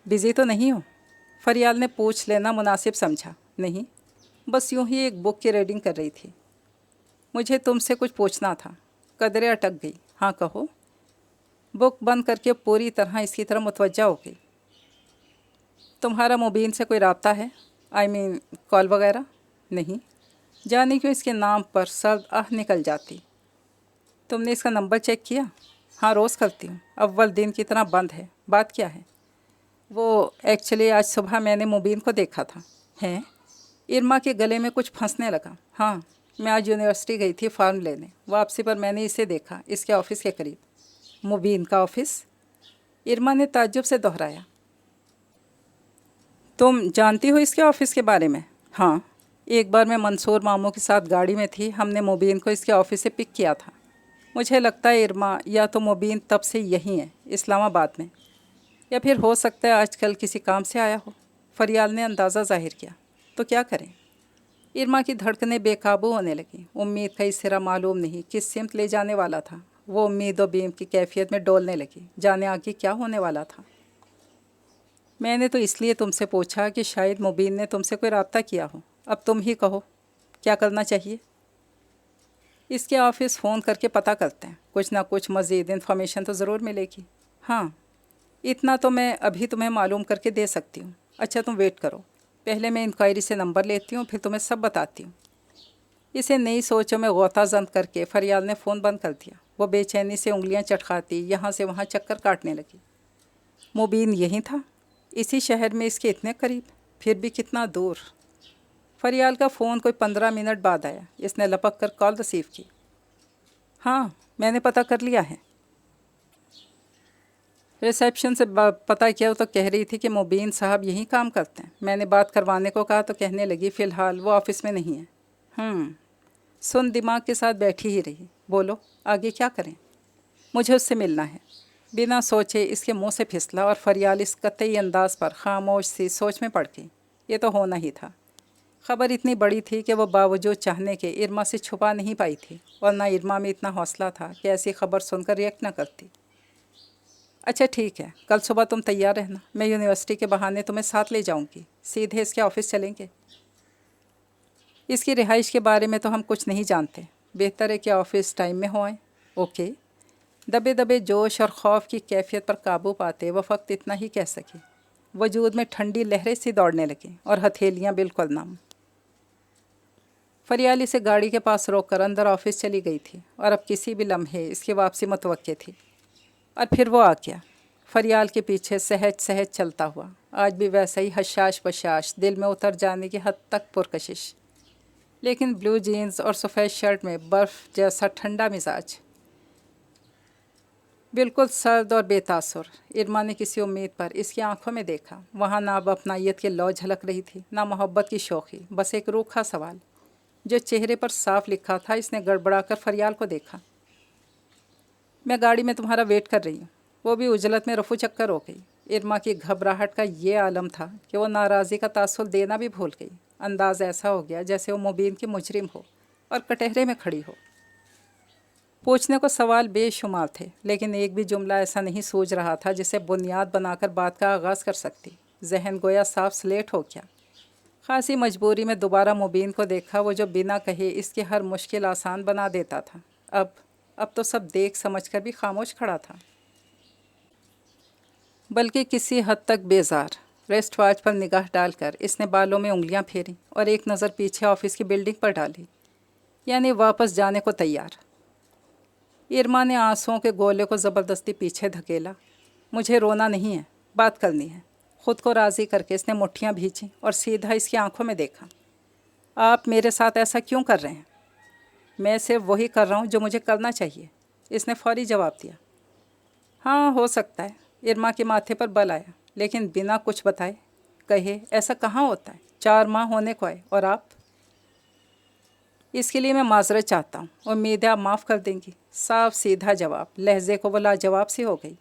बिज़ी तो नहीं हो? फरियाल ने पूछ लेना मुनासिब समझा। नहीं, बस यूं ही एक बुक की रीडिंग कर रही थी। मुझे तुमसे कुछ पूछना था। कदरे अटक गई। हाँ कहो। बुक बंद करके पूरी तरह इसकी तरफ मुतवज्जा हो गई। तुम्हारा मुबीन से कोई राब्ता है? आई मीन कॉल वगैरह? नहीं। जाने क्यों इसके नाम पर सर्द आह निकल जाती। तुमने इसका नंबर चेक किया? हाँ, रोज़ करती हूँ। अव्वल दिन की तरह बंद है। बात क्या है? वो एक्चुअली आज सुबह मैंने मुबीन को देखा था। हैं? इरमा के गले में कुछ फंसने लगा। हाँ, मैं आज यूनिवर्सिटी गई थी फॉर्म लेने। वापसी पर मैंने इसे देखा, इसके ऑफ़िस के करीब। मुबीन का ऑफ़िस? इरमा ने ताज्जुब से दोहराया। तुम जानती हो इसके ऑफ़िस के बारे में? हाँ, एक बार मैं मंसूर मामू के साथ गाड़ी में थी। हमने मुबीन को इसके ऑफ़िस से पिक किया था। मुझे लगता है इरमा या तो मुबीन तब से यहीं है, इस्लामाबाद में। یا پھر ہو سکتا ہے آج کل کسی کام سے آیا ہو۔ فریال نے اندازہ ظاہر کیا۔ تو کیا کریں؟ ارما کی دھڑکنیں بے قابو ہونے لگیں۔ امید کا اس سرا معلوم نہیں کس سمت لے جانے والا تھا۔ وہ امید و بیم کی کیفیت میں ڈولنے لگی، جانے آگے کیا ہونے والا تھا۔ میں نے تو اس لیے تم سے پوچھا کہ شاید مبین نے تم سے کوئی رابطہ کیا ہو۔ اب تم ہی کہو کیا کرنا چاہیے؟ اس کے آفس فون کر کے پتہ کرتے ہیں، کچھ نہ کچھ مزید انفارمیشن تو ضرور ملے گی۔ ہاں، اتنا تو میں ابھی تمہیں معلوم کر کے دے سکتی ہوں۔ اچھا تم ویٹ کرو، پہلے میں انکوائری سے نمبر لیتی ہوں، پھر تمہیں سب بتاتی ہوں۔ اسے نئی سوچوں میں غوطہ زن کر کے فریال نے فون بند کر دیا۔ وہ بے چینی سے انگلیاں چٹکاتی یہاں سے وہاں چکر کاٹنے لگی۔ مبین یہیں تھا، اسی شہر میں، اس کے اتنے قریب، پھر بھی کتنا دور۔ فریال کا فون کوئی 15 منٹ بعد آیا۔ اس نے لپک کر کال ریسیو کی۔ ہاں، میں نے پتہ کر لیا ہے۔ ریسیپشن سے پتہ کیا تو کہہ رہی تھی کہ مبین صاحب یہیں کام کرتے ہیں۔ میں نے بات کروانے کو کہا تو کہنے لگی فی الحال وہ آفس میں نہیں ہے۔ سن دماغ کے ساتھ بیٹھی ہی رہی۔ بولو آگے کیا کریں؟ مجھے اس سے ملنا ہے۔ بنا سوچے اس کے منہ سے پھسلا اور فریال اس قطعی انداز پر خاموش سی سوچ میں پڑ گئی۔ یہ تو ہونا ہی تھا۔ خبر اتنی بڑی تھی کہ وہ باوجود چاہنے کے ارما سے چھپا نہیں پائی تھی، اور نہ ارما میں اتنا حوصلہ تھا کہ ایسی خبر سن کر ریئیکٹ نہ کرتی۔ اچھا ٹھیک ہے، کل صبح تم تیار رہنا، میں یونیورسٹی کے بہانے تمہیں ساتھ لے جاؤں گی، سیدھے اس کے آفس چلیں گے۔ اس کی رہائش کے بارے میں تو ہم کچھ نہیں جانتے، بہتر ہے کہ آفس ٹائم میں ہو آئیں۔ اوکے۔ دبے دبے جوش اور خوف کی کیفیت پر قابو پاتے وہ فقط اتنا ہی کہہ سکی۔ وجود میں ٹھنڈی لہریں سی دوڑنے لگیں اور ہتھیلیاں بالکل نم۔ فریال اسے گاڑی کے پاس روک کر اندر آفس چلی گئی تھی، اور اب کسی بھی لمحے اس کی واپسی متوقع تھی۔ اور پھر وہ آ گیا، فریال کے پیچھے سہج سہج چلتا ہوا، آج بھی ویسا ہی حشاش بشاش، دل میں اتر جانے کی حد تک پرکشش، لیکن بلو جینز اور سفید شرٹ میں برف جیسا ٹھنڈا مزاج، بالکل سرد اور بے تاثر۔ ارما نے کسی امید پر اس کی آنکھوں میں دیکھا۔ وہاں نہ اب اپنائیت کی لو جھلک رہی تھی، نہ محبت کی شوخی، بس ایک روکھا سوال جو چہرے پر صاف لکھا تھا۔ اس نے گڑبڑا کر فریال کو دیکھا۔ میں گاڑی میں تمہارا ویٹ کر رہی ہوں۔ وہ بھی عجلت میں رفو چکر ہو گئی۔ ارما کی گھبراہٹ کا یہ عالم تھا کہ وہ ناراضی کا تاثر دینا بھی بھول گئی۔ انداز ایسا ہو گیا جیسے وہ مبین کی مجرم ہو اور کٹہرے میں کھڑی ہو۔ پوچھنے کو سوال بے شمار تھے، لیکن ایک بھی جملہ ایسا نہیں سوچ رہا تھا جسے بنیاد بنا کر بات کا آغاز کر سکتی۔ ذہن گویا صاف سلیٹ ہو گیا۔ خاصی مجبوری میں دوبارہ مبین کو دیکھا، وہ جو بنا کہے اس کی ہر مشکل آسان بنا دیتا تھا۔ اب تو سب دیکھ سمجھ کر بھی خاموش کھڑا تھا، بلکہ کسی حد تک بیزار۔ ریسٹ واچ پر نگاہ ڈال کر اس نے بالوں میں انگلیاں پھیریں اور ایک نظر پیچھے آفس کی بلڈنگ پر ڈالی، یعنی واپس جانے کو تیار۔ ارما نے آنسوؤں کے گولے کو زبردستی پیچھے دھکیلا۔ مجھے رونا نہیں ہے، بات کرنی ہے۔ خود کو راضی کر کے اس نے مٹھیاں بھینچیں اور سیدھا اس کی آنکھوں میں دیکھا۔ آپ میرے ساتھ ایسا کیوں کر رہے ہیں؟ میں صرف وہی کر رہا ہوں جو مجھے کرنا چاہیے، اس نے فوری جواب دیا۔ ہاں ہو سکتا ہے۔ ارما کے ماتھے پر بل آیا، لیکن بنا کچھ بتائے کہے ایسا کہاں ہوتا ہے؟ 4 ماہ ہونے کو آئے اور آپ؟ اس کے لیے میں معذرت چاہتا ہوں، امید ہے آپ معاف کر دیں گی۔ صاف سیدھا جواب، لہجے کو وہ لاجواب سی ہو گئی۔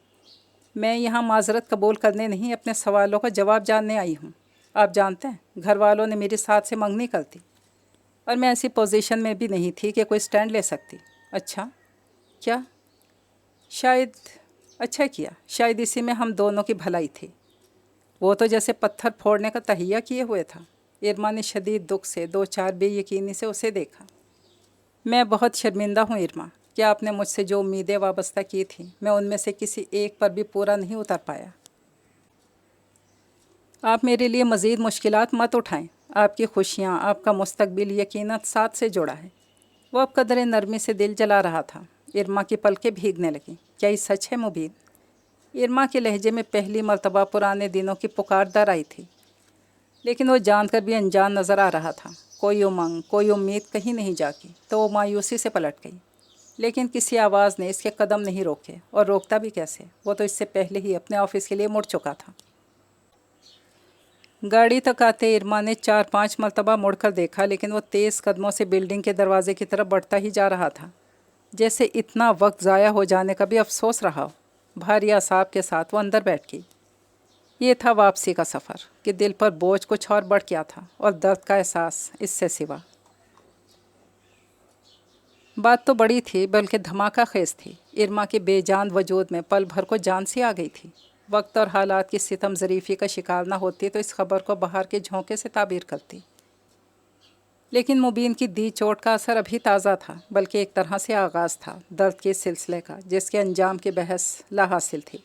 میں یہاں معذرت قبول کرنے نہیں، اپنے سوالوں کا جواب جاننے آئی ہوں۔ آپ جانتے ہیں گھر والوں نے میری ساتھ سے منگنی کر دی، اور میں ایسی پوزیشن میں بھی نہیں تھی کہ کوئی سٹینڈ لے سکتی۔ اچھا کیا؟ شاید اچھا کیا، شاید اسی میں ہم دونوں کی بھلائی تھی۔ وہ تو جیسے پتھر پھوڑنے کا تہیہ کیے ہوئے تھا۔ ارما نے شدید دکھ سے 2-4 بے یقینی سے اسے دیکھا۔ میں بہت شرمندہ ہوں ارما، کہ آپ نے مجھ سے جو امیدیں وابستہ کی تھیں، میں ان میں سے کسی ایک پر بھی پورا نہیں اتر پایا۔ آپ میرے لیے مزید مشکلات مت اٹھائیں۔ آپ کی خوشیاں، آپ کا مستقبل یقیناً ساتھ سے جڑا ہے۔ وہ اب قدرے نرمی سے دل جلا رہا تھا۔ ارما کی پلکیں بھیگنے لگیں۔ کیا یہ سچ ہے مبین؟ ارما کے لہجے میں پہلی مرتبہ پرانے دنوں کی پکار در آئی تھی، لیکن وہ جان کر بھی انجان نظر آ رہا تھا۔ کوئی امنگ، کوئی امید کہیں نہیں جاگی، تو وہ مایوسی سے پلٹ گئی۔ لیکن کسی آواز نے اس کے قدم نہیں روکے، اور روکتا بھی کیسے؟ وہ تو اس سے پہلے ہی اپنے آفس کے لیے مڑ چکا تھا۔ گاڑی تک آتے ارما نے 4-5 مرتبہ مڑ کر دیکھا، لیکن وہ تیز قدموں سے بلڈنگ کے دروازے کی طرف بڑھتا ہی جا رہا تھا، جیسے اتنا وقت ضائع ہو جانے کا بھی افسوس رہا ہو۔ بھاری اعصاب کے ساتھ وہ اندر بیٹھ گئی۔ ये था वापसी का सफ़र कि दिल पर बोझ कुछ और बढ़ गया था और दर्द का एहसास इससे सिवा। बात तो बड़ी थी बल्कि धमाका खेज थी। इरमा के बेजान वजूद में पल भर को जान सी आ गई थी। वक्त और हालात की सितम ज़रीफ़ी का शिकार न होती तो इस खबर को बाहर के झोंके से ताबीर करती। लेकिन मुबीन की दी चोट का असर अभी ताज़ा था, बल्कि एक तरह से आगाज़ था दर्द के सिलसिले का जिसके अंजाम की बहस लाहासिल थी।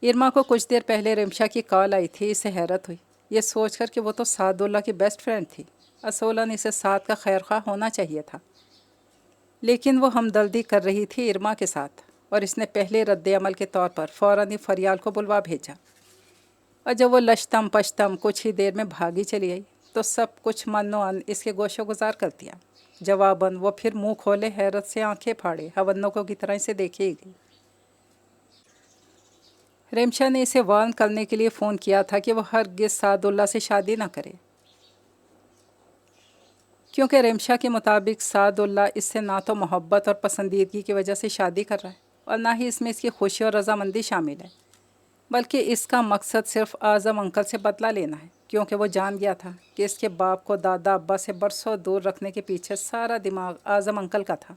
इरमा को कुछ देर पहले रिमशा की कॉल आई थी। इसे हैरत हुई ये सोचकर कि वो तो सादुल्ला की बेस्ट फ्रेंड थी। असूलन इसे साद का खैरख्वाह होना चाहिए था, लेकिन वो हमदर्दी कर रही थी इरमा के साथ और इसने पहले रद्द अमल के तौर पर फ़ौरन ही फरियाल को बुलवा भेजा। और जब वो लश्तम पश्तम कुछ ही देर में भागी चली आई तो सब कुछ मनो अन इसके गोशो गुजार कर दिया। जवाबन वो फिर मुंह खोले हैरत से आंखें फाड़े हवन्नों की तरह से देखेगी। रेमशा ने इसे वार्न करने के लिए फ़ोन किया था कि वह हरगिज़ सादुल्ला से शादी ना करे, क्योंकि रेमशा के मुताबिक सादुल्ला इससे ना तो मोहब्बत और पसंदीदगी की वजह से शादी कर रहा है और ना ही इसमें इसकी खुशी और रजामंदी शामिल है, बल्कि इसका मकसद सिर्फ आज़म अंकल से बदला लेना है, क्योंकि वो जान गया था कि इसके बाप को दादा अब्बा से बरसों दूर रखने के पीछे सारा दिमाग आज़म अंकल का था।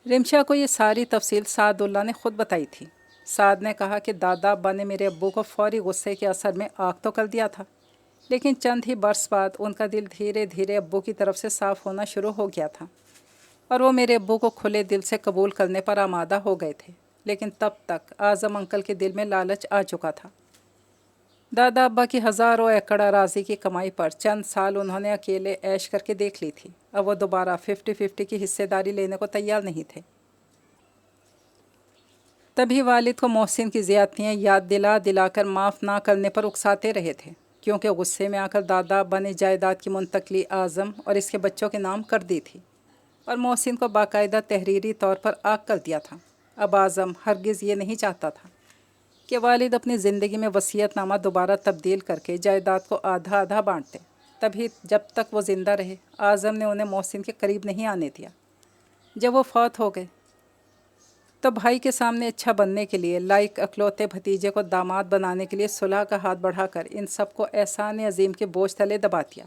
रिमशा को ये सारी तफसील सादुल्ला ने ख़ुद बताई थी। साद ने कहा कि दादा अब्बा ने मेरे अब्बू को फौरी गुस्से के असर में आग तो कर दिया था, लेकिन चंद ही बरस बाद उनका दिल धीरे धीरे अब्बू की तरफ से साफ़ होना शुरू हो गया था और वो मेरे अब्बू को खुले दिल से कबूल करने पर आमादा हो गए थे। लेकिन तब तक आज़म अंकल के दिल में लालच आ चुका था। दादा अब्बा की हज़ारों एकड़ अराज़ी की कमाई पर चंद साल उन्होंने अकेले ऐश करके देख ली थी। अब वो दोबारा 50-50 की हिस्सेदारी लेने को तैयार नहीं थे। तभी वालिद को मोहसिन की ज़्यादतियाँ याद दिला दिलाकर माफ़ ना करने पर उकसाते रहे थे, क्योंकि गुस्से में आकर दादा अब्बा ने जायदाद की मुंतकली आज़म और इसके बच्चों के नाम कर दी थी और मोहसिन को बाकायदा तहरीरी तौर पर आग कर दिया था। अब आज़म हरगिज़ ये नहीं चाहता था कि वालिद अपनी ज़िंदगी में वसीयतनामा दोबारा तब्दील करके जायदाद को आधा आधा बांटते। तभी जब तक वो ज़िंदा रहे आज़म ने उन्हें मोहसिन के करीब नहीं आने दिया। जब वो फौत हो गए तो भाई के सामने अच्छा बनने के लिए, लाइक अकलौते भतीजे को दामाद बनाने के लिए सुलह का हाथ बढ़ाकर इन सबको एहसान अजीम के बोझ तले दबा दिया।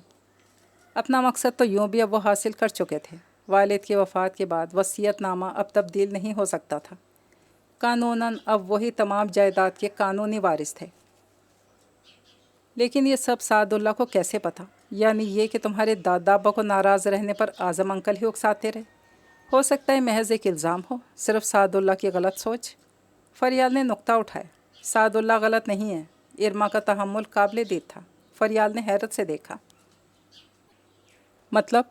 अपना मकसद तो यूँ भी अब वो हासिल कर चुके थे। वालिद की वफ़ात के बाद वसीयतनामा अब तब्दील नहीं हो सकता था। कानूनन अब वही तमाम जायदाद के कानूनी वारिस थे। लेकिन ये सब सादुल्ला को कैसे पता? यानी ये कि तुम्हारे दादा अब्बा को नाराज़ रहने पर आज़म अंकल ही उकसाते रहे। हो सकता है महज एक इल्ज़ाम हो, सिर्फ सादुल्ला की गलत सोच। फरियाल ने नुक्ता उठाया। सादुल्ला गलत नहीं है। इरमा का तहम्मुल काबिल दीद था। फरियाल ने हैरत से देखा। मतलब?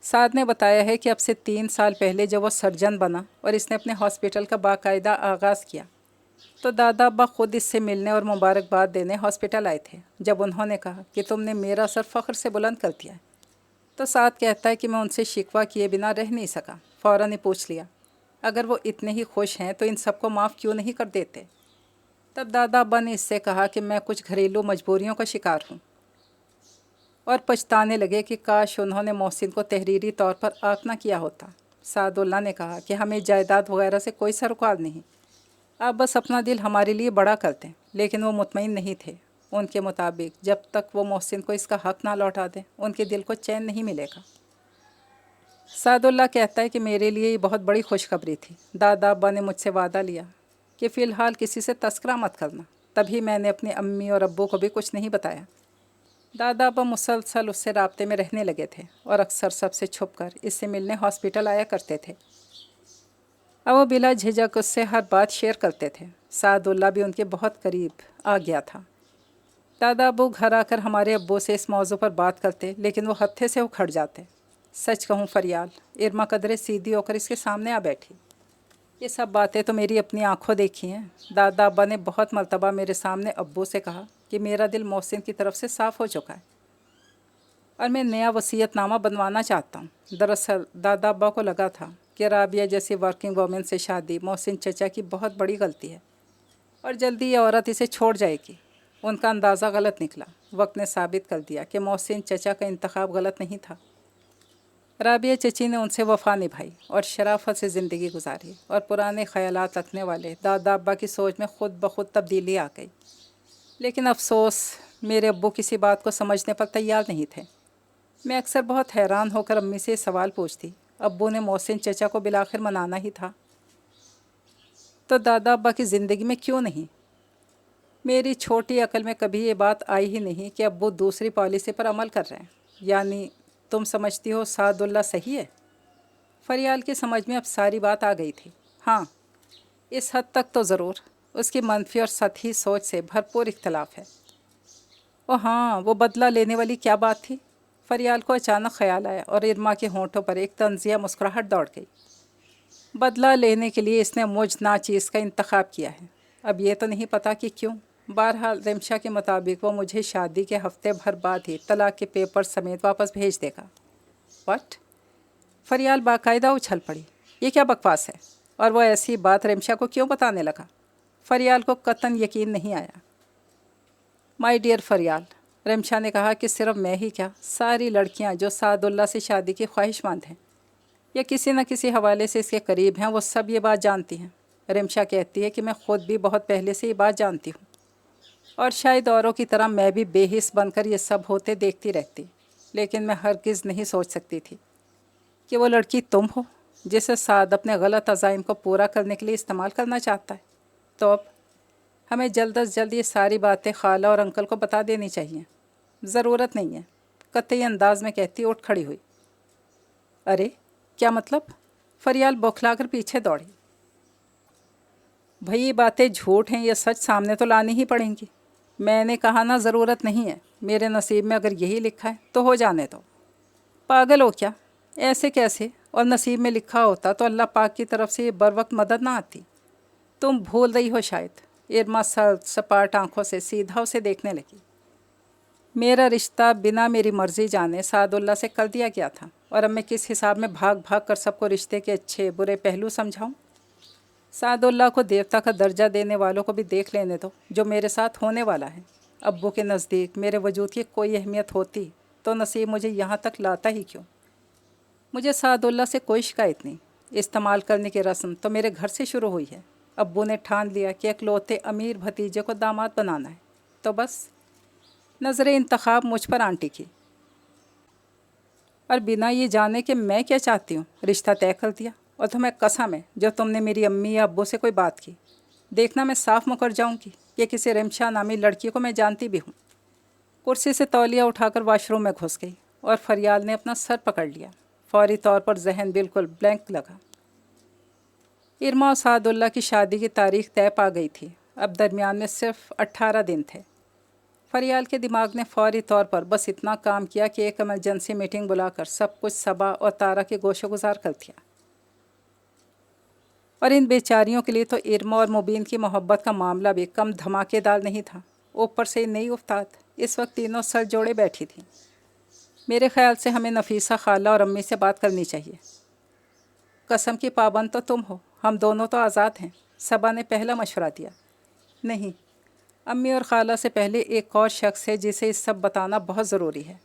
साद ने बताया है कि अब से 3 साल पहले जब वो सर्जन बना और इसने अपने हॉस्पिटल का बाकायदा आगाज़ किया तो दादा अब्बा ख़ुद इससे मिलने और मुबारकबाद देने हॉस्पिटल आए थे। जब उन्होंने कहा कि तुमने मेरा सर फ़ख्र से बुलंद कर दिया है, तो साद कहता है कि मैं उनसे शिकवा किए बिना रह नहीं सका। फ़ौरन ही पूछ लिया, अगर वो इतने ही खुश हैं तो इन सबको माफ़ क्यों नहीं कर देते? तब दादा अब्बा ने इससे कहा कि मैं कुछ घरेलू मजबूरियों का शिकार हूँ और पछताने लगे कि काश उन्होंने मोहसिन को तहरीरी तौर पर आग न किया होता। सादुल्ला ने कहा कि हमें जायदाद वगैरह से कोई सरोकार नहीं, आप बस अपना दिल हमारे लिए बड़ा करते हैं। लेकिन वो मुतमईन नहीं थे। उनके मुताबिक जब तक वो मोहसिन को इसका हक़ ना लौटा दें उनके दिल को चैन नहीं मिलेगा। सादुल्ला कहता है कि मेरे लिए ये बहुत बड़ी खुशखबरी थी। दादा अब्बा ने मुझसे वादा लिया कि फ़िलहाल किसी से तस्करा मत करना। तभी मैंने अपनी अम्मी और अब्बू को भी कुछ नहीं बताया। दादा अब्बा मुसलसल उससे राब्ते में रहने लगे थे और अक्सर सबसे छुपकर इससे मिलने हॉस्पिटल आया करते थे। अब वो बिला झिझक उससे हर बात शेयर करते थे। सादुल्ला भी उनके बहुत करीब आ गया था। दादा अब्बू घर आकर हमारे अब्बू से इस मौजू पर बात करते, लेकिन वो हत्थे से उखड़ जाते। सच कहूँ फरियाल, इरमा कदरे सीधी होकर इसके सामने आ बैठी। ये सब बातें तो मेरी अपनी आंखों देखी हैं। दादा अब्बा ने बहुत मर्तबा मेरे सामने अब्बू से कहा कि मेरा दिल मोहसिन की तरफ से साफ़ हो चुका है और मैं नया वसीयतनामा बनवाना चाहता हूँ। दरअसल दादा अब्बा को लगा था कि राबिया जैसी वर्किंग वूमेन से शादी मोहसिन चचा की बहुत बड़ी गलती है और जल्दी ये औरत इसे छोड़ जाएगी। उनका अंदाज़ा गलत निकला। वक्त ने साबित कर दिया कि मोहसिन चचा का इंतखाब गलत नहीं था। رابعہ چچی نے ان سے وفا نبھائی اور شرافت سے زندگی گزاری، اور پرانے خیالات رکھنے والے دادا ابا کی سوچ میں خود بخود تبدیلی آ گئی۔ لیکن افسوس، میرے ابو کسی بات کو سمجھنے پر تیار نہیں تھے۔ میں اکثر بہت حیران ہو کر امی سے سوال پوچھتی، ابو نے محسن چچا کو بالآخر منانا ہی تھا تو دادا ابا کی زندگی میں کیوں نہیں؟ میری چھوٹی عقل میں کبھی یہ بات آئی ہی نہیں کہ ابو دوسری پالیسی پر عمل کر رہے ہیں۔ یعنی تم سمجھتی ہو سعد اللہ صحیح ہے؟ فریال کی سمجھ میں اب ساری بات آ گئی تھی۔ ہاں، اس حد تک تو ضرور۔ اس کی منفی اور سطحی سوچ سے بھرپور اختلاف ہے۔ او ہاں، وہ بدلہ لینے والی کیا بات تھی؟ فریال کو اچانک خیال آیا اور ارما کے ہونٹوں پر ایک طنزیہ مسکراہٹ دوڑ گئی۔ بدلہ لینے کے لیے اس نے مجھ ناچیز کا انتخاب کیا ہے۔ اب یہ تو نہیں پتا کہ کیوں۔ بہرحال رمشا کے مطابق وہ مجھے شادی کے ہفتے بھر بعد ہی طلاق کے پیپر سمیت واپس بھیج دے گا۔ واٹ؟ فریال باقاعدہ اچھل پڑی۔ یہ کیا بکواس ہے؟ اور وہ ایسی بات رمشا کو کیوں بتانے لگا؟ فریال کو قطعاً یقین نہیں آیا۔ مائی ڈیئر فریال، رمشا نے کہا کہ صرف میں ہی کیا، ساری لڑکیاں جو سعد اللہ سے شادی کی خواہش مند ہیں یا کسی نہ کسی حوالے سے اس کے قریب ہیں، وہ سب یہ بات جانتی ہیں۔ رمشا کہتی ہے کہ میں خود بھی بہت پہلے سے یہ بات جانتی ہوں، اور شاید اوروں کی طرح میں بھی بے حس بن کر یہ سب ہوتے دیکھتی رہتی، لیکن میں ہرگز نہیں سوچ سکتی تھی کہ وہ لڑکی تم ہو جسے سعد اپنے غلط عزائم کو پورا کرنے کے لیے استعمال کرنا چاہتا ہے۔ تو اب ہمیں جلد از جلد یہ ساری باتیں خالہ اور انکل کو بتا دینی چاہیے۔ ضرورت نہیں ہے، قطعی انداز میں کہتی اٹھ کھڑی ہوئی۔ ارے کیا مطلب؟ فریال بوکھلا کر پیچھے دوڑی۔ بھئی یہ باتیں جھوٹ ہیں یا سچ، سامنے تو لانی ہی پڑیں گی۔ میں نے کہا نا ضرورت نہیں ہے، میرے نصیب میں اگر یہی لکھا ہے تو ہو جانے دو۔ پاگل ہو کیا؟ ایسے کیسے؟ اور نصیب میں لکھا ہوتا تو اللہ پاک کی طرف سے یہ بروقت مدد نہ آتی۔ تم بھول رہی ہو شاید۔ ارما سرد سپاٹ آنکھوں سے سیدھا اسے دیکھنے لگی۔ میرا رشتہ بنا میری مرضی جانے سعد اللہ سے کر دیا گیا تھا، اور اب میں کس حساب میں بھاگ بھاگ کر سب کو رشتے کے اچھے برے پہلو سمجھاؤں؟ سعد اللہ کو دیوتا کا درجہ دینے والوں کو بھی دیکھ لینے دو جو میرے ساتھ ہونے والا ہے۔ ابو کے نزدیک میرے وجود کی کوئی اہمیت ہوتی تو نصیب مجھے یہاں تک لاتا ہی کیوں؟ مجھے سعد اللہ سے کوئی شکایت نہیں۔ استعمال کرنے کی رسم تو میرے گھر سے شروع ہوئی ہے۔ ابو نے ٹھان لیا کہ اکلوتے امیر بھتیجے کو داماد بنانا ہے، تو بس نظر انتخاب مجھ پر آنٹی کی، اور بنا یہ جانے کہ میں کیا چاہتی ہوں رشتہ طے کر دیا۔ اور تمہیں قسم ہے جو تم نے میری امی یا ابو سے کوئی بات کی، دیکھنا میں صاف مکر جاؤں گی کہ کسی رمشا نامی لڑکی کو میں جانتی بھی ہوں۔ کرسی سے تولیہ اٹھا کر واش روم میں گھس گئی، اور فریال نے اپنا سر پکڑ لیا۔ فوری طور پر ذہن بالکل بلینک لگا۔ ارما اور سعد اللہ کی شادی کی تاریخ طے پا گئی تھی، اب درمیان میں صرف 18 دن تھے۔ فریال کے دماغ نے فوری طور پر بس اتنا کام کیا کہ ایک ایمرجنسی میٹنگ بلا کر سب کچھ صبا اور تارا کے گوشے گزار کر دیا۔ اور ان بیچاریوں کے لیے تو ارما اور مبین کی محبت کا معاملہ بھی کم دھماکے دار نہیں تھا۔ اوپر سے نئی افتاد، اس وقت تینوں سر جوڑے بیٹھی تھیں۔ میرے خیال سے ہمیں نفیسہ خالہ اور امی سے بات کرنی چاہیے۔ قسم کی پابند تو تم ہو، ہم دونوں تو آزاد ہیں، صبا نے پہلا مشورہ دیا۔ نہیں، امی اور خالہ سے پہلے ایک اور شخص ہے جسے یہ سب بتانا بہت ضروری ہے۔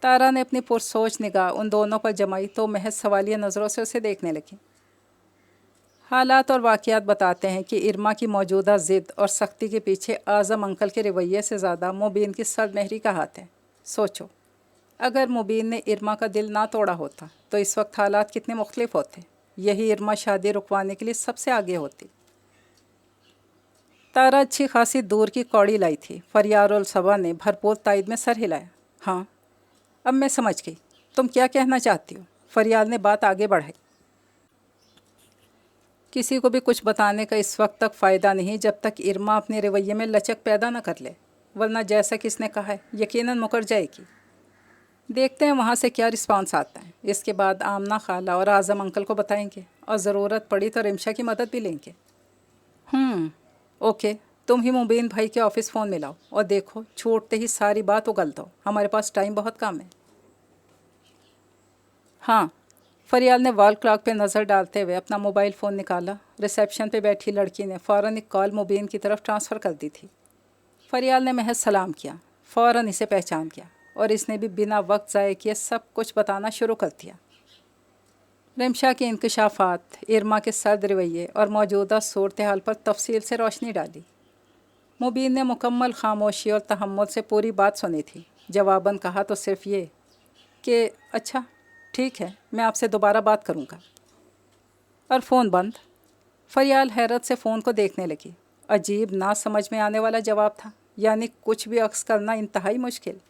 تارا نے اپنی پرسوچ نگاہ ان دونوں پر جمائی تو محض سوالیہ نظروں سے اسے دیکھنے لگی۔ حالات اور واقعات بتاتے ہیں کہ ارما کی موجودہ ضد اور سختی کے پیچھے اعظم انکل کے رویے سے زیادہ مبین کی سرد مہری کا ہاتھ ہے۔ سوچو، اگر مبین نے ارما کا دل نہ توڑا ہوتا تو اس وقت حالات کتنے مختلف ہوتے۔ یہی ارما شادی رکوانے کے لیے سب سے آگے ہوتی۔ تارا اچھی خاصی دور کی کوڑی لائی تھی۔ فریال اور صبا نے بھرپور تائید میں سر ہلایا۔ ہاں، اب میں سمجھ گئی، تم کیا کہنا چاہتی ہو؟ فریال نے بات آگے بڑھائی۔ کسی کو بھی کچھ بتانے کا اس وقت تک فائدہ نہیں جب تک ارما اپنے رویے میں لچک پیدا نہ کر لے، ورنہ جیسا کہ اس نے کہا ہے یقیناً مکر جائے گی۔ دیکھتے ہیں وہاں سے کیا رسپانس آتا ہے۔ اس کے بعد آمنہ خالہ اور اعظم انکل کو بتائیں گے، اور ضرورت پڑی تو رمشا کی مدد بھی لیں گے۔ اوکے، تم ہی مبین بھائی کے آفس فون ملاؤ، اور دیکھو چھوٹتے ہی ساری بات اگل دو، ہمارے پاس ٹائم بہت کم ہے۔ ہاں، فریال نے وال کلاک پہ نظر ڈالتے ہوئے اپنا موبائل فون نکالا۔ ریسیپشن پہ بیٹھی لڑکی نے فوراً ایک کال مبین کی طرف ٹرانسفر کر دی تھی۔ فریال نے محض سلام کیا، فوراً اسے پہچان گیا۔ और इसने भी बिना वक्त ज़ाय किए सब कुछ बताना शुरू कर दिया। रिमशा के इंकशाफात इरमा के सर्द रवैये और मौजूदा सूरत हाल पर तफसील से रोशनी डाली। मुबीन ने मुकम्मल खामोशी और तहम्मुल से पूरी बात सुनी थी। जवाबन कहा तो सिर्फ ये कि अच्छा ठीक है, मैं आपसे दोबारा बात करूँगा, और फ़ोन बंद। फरियाल हैरत से फ़ोन को देखने लगी। अजीब ना समझ में आने वाला जवाब था, यानी कुछ भी अक्स करना इंतहाई मुश्किल।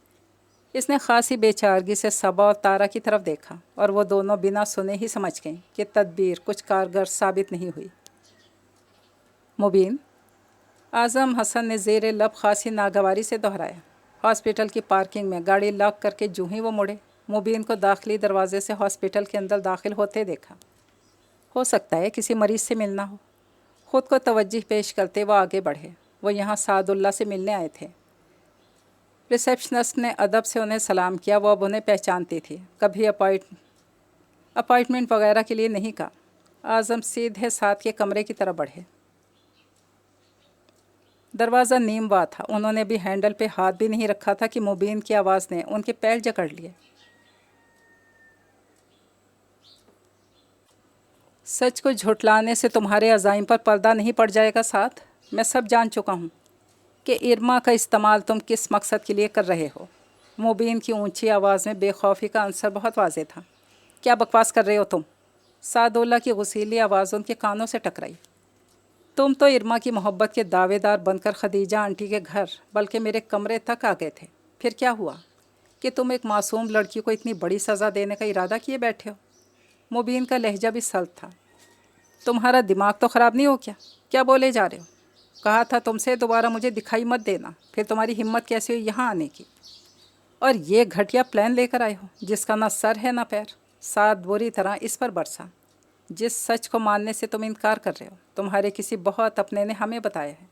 इसने खासी बेचारगी से सबा और तारा की तरफ देखा और वो दोनों बिना सुने ही समझ गईं कि तदबीर कुछ कारगर साबित नहीं हुई। मुबीन, आज़म हसन ने ज़ेर लब खासी नागवारी से दोहराया। हॉस्पिटल की पार्किंग में गाड़ी लॉक करके जूँ ही वो मुड़े, मुबीन को दाखिली दरवाजे से हॉस्पिटल के अंदर दाखिल होते देखा। हो सकता है किसी मरीज़ से मिलना हो। ख़ुद को तवज्जो पेश करते वो आगे बढ़े। वो यहाँ सादुल्ला से मिलने आए थे। रिसेप्शनिस्ट ने अदब से उन्हें सलाम किया। वो अब उन्हें पहचानती थी। कभी अपॉइंटमेंट वगैरह के लिए नहीं कहा। आज़म सीधे साथ के कमरे की तरफ बढ़े। दरवाज़ा नीम वा था। उन्होंने भी हैंडल पे हाथ भी नहीं रखा था कि मुबीन की आवाज़ ने उनके पैर जकड़ लिए। सच को झुठलाने से तुम्हारे अज़ाइम पर पर्दा नहीं पड़ जाएगा साथ। मैं सब जान चुका हूँ कि इरमा का इस्तेमाल तुम किस मकसद के लिए कर रहे हो। मुबीन की ऊंची आवाज़ में बेखौफी का अंसर बहुत वाज़ेह था। क्या बकवास कर रहे हो तुम? सादुल्ला की गुसीली आवाज़ उनके कानों से टकराई। तुम तो इरमा की मोहब्बत के दावेदार बनकर खदीजा आंटी के घर बल्कि मेरे कमरे तक आ गए थे। फिर क्या हुआ कि तुम एक मासूम लड़की को इतनी बड़ी सज़ा देने का इरादा किए बैठे हो? मुबीन का लहजा भी सख्त था। तुम्हारा दिमाग तो ख़राब नहीं हो क्या? क्या बोले जा रहे हो? कहा था तुमसे दोबारा मुझे दिखाई मत देना। फिर तुम्हारी हिम्मत कैसे हुई यहाँ आने की? और ये घटिया प्लान लेकर आए हो जिसका ना सर है ना पैर। साथ बुरी तरह इस पर बरसा। जिस सच को मानने से तुम इनकार कर रहे हो, तुम्हारे किसी बहुत अपने ने हमें बताया है,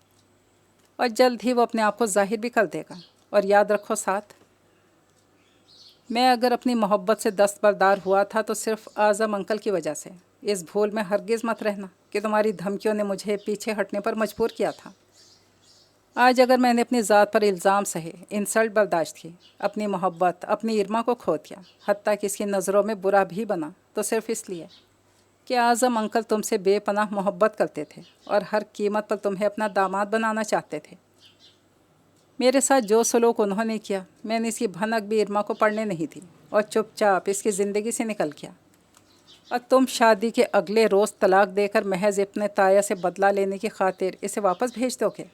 और जल्द ही वो अपने आप को जाहिर भी कर देगा। और याद रखो साथ, मैं अगर अपनी मोहब्बत से दस्तबरदार हुआ था तो सिर्फ आज़म अंकल की वजह से। इस भूल में हरगिज़ मत रहना कि तुम्हारी धमकियों ने मुझे पीछे हटने पर मजबूर किया था। आज अगर मैंने अपनी ज़ात पर इल्ज़ाम सहे, इंसल्ट बर्दाश्त की, अपनी मोहब्बत, अपनी इरमा को खो दिया, हत्ता कि इसकी नज़रों में बुरा भी बना, तो सिर्फ़ इसलिए कि आज़म अंकल तुमसे बेपनाह मोहब्बत करते थे और हर कीमत पर तुम्हें अपना दामाद बनाना चाहते थे। मेरे साथ जो सलूक उन्होंने किया, मैंने इसकी भनक भी इरमा को पड़ने नहीं दी और चुपचाप इसकी ज़िंदगी से निकल गया। और तुम शादी के अगले रोज़ तलाक देकर महज अपने ताया से बदला लेने की खातिर इसे वापस भेज दोगे?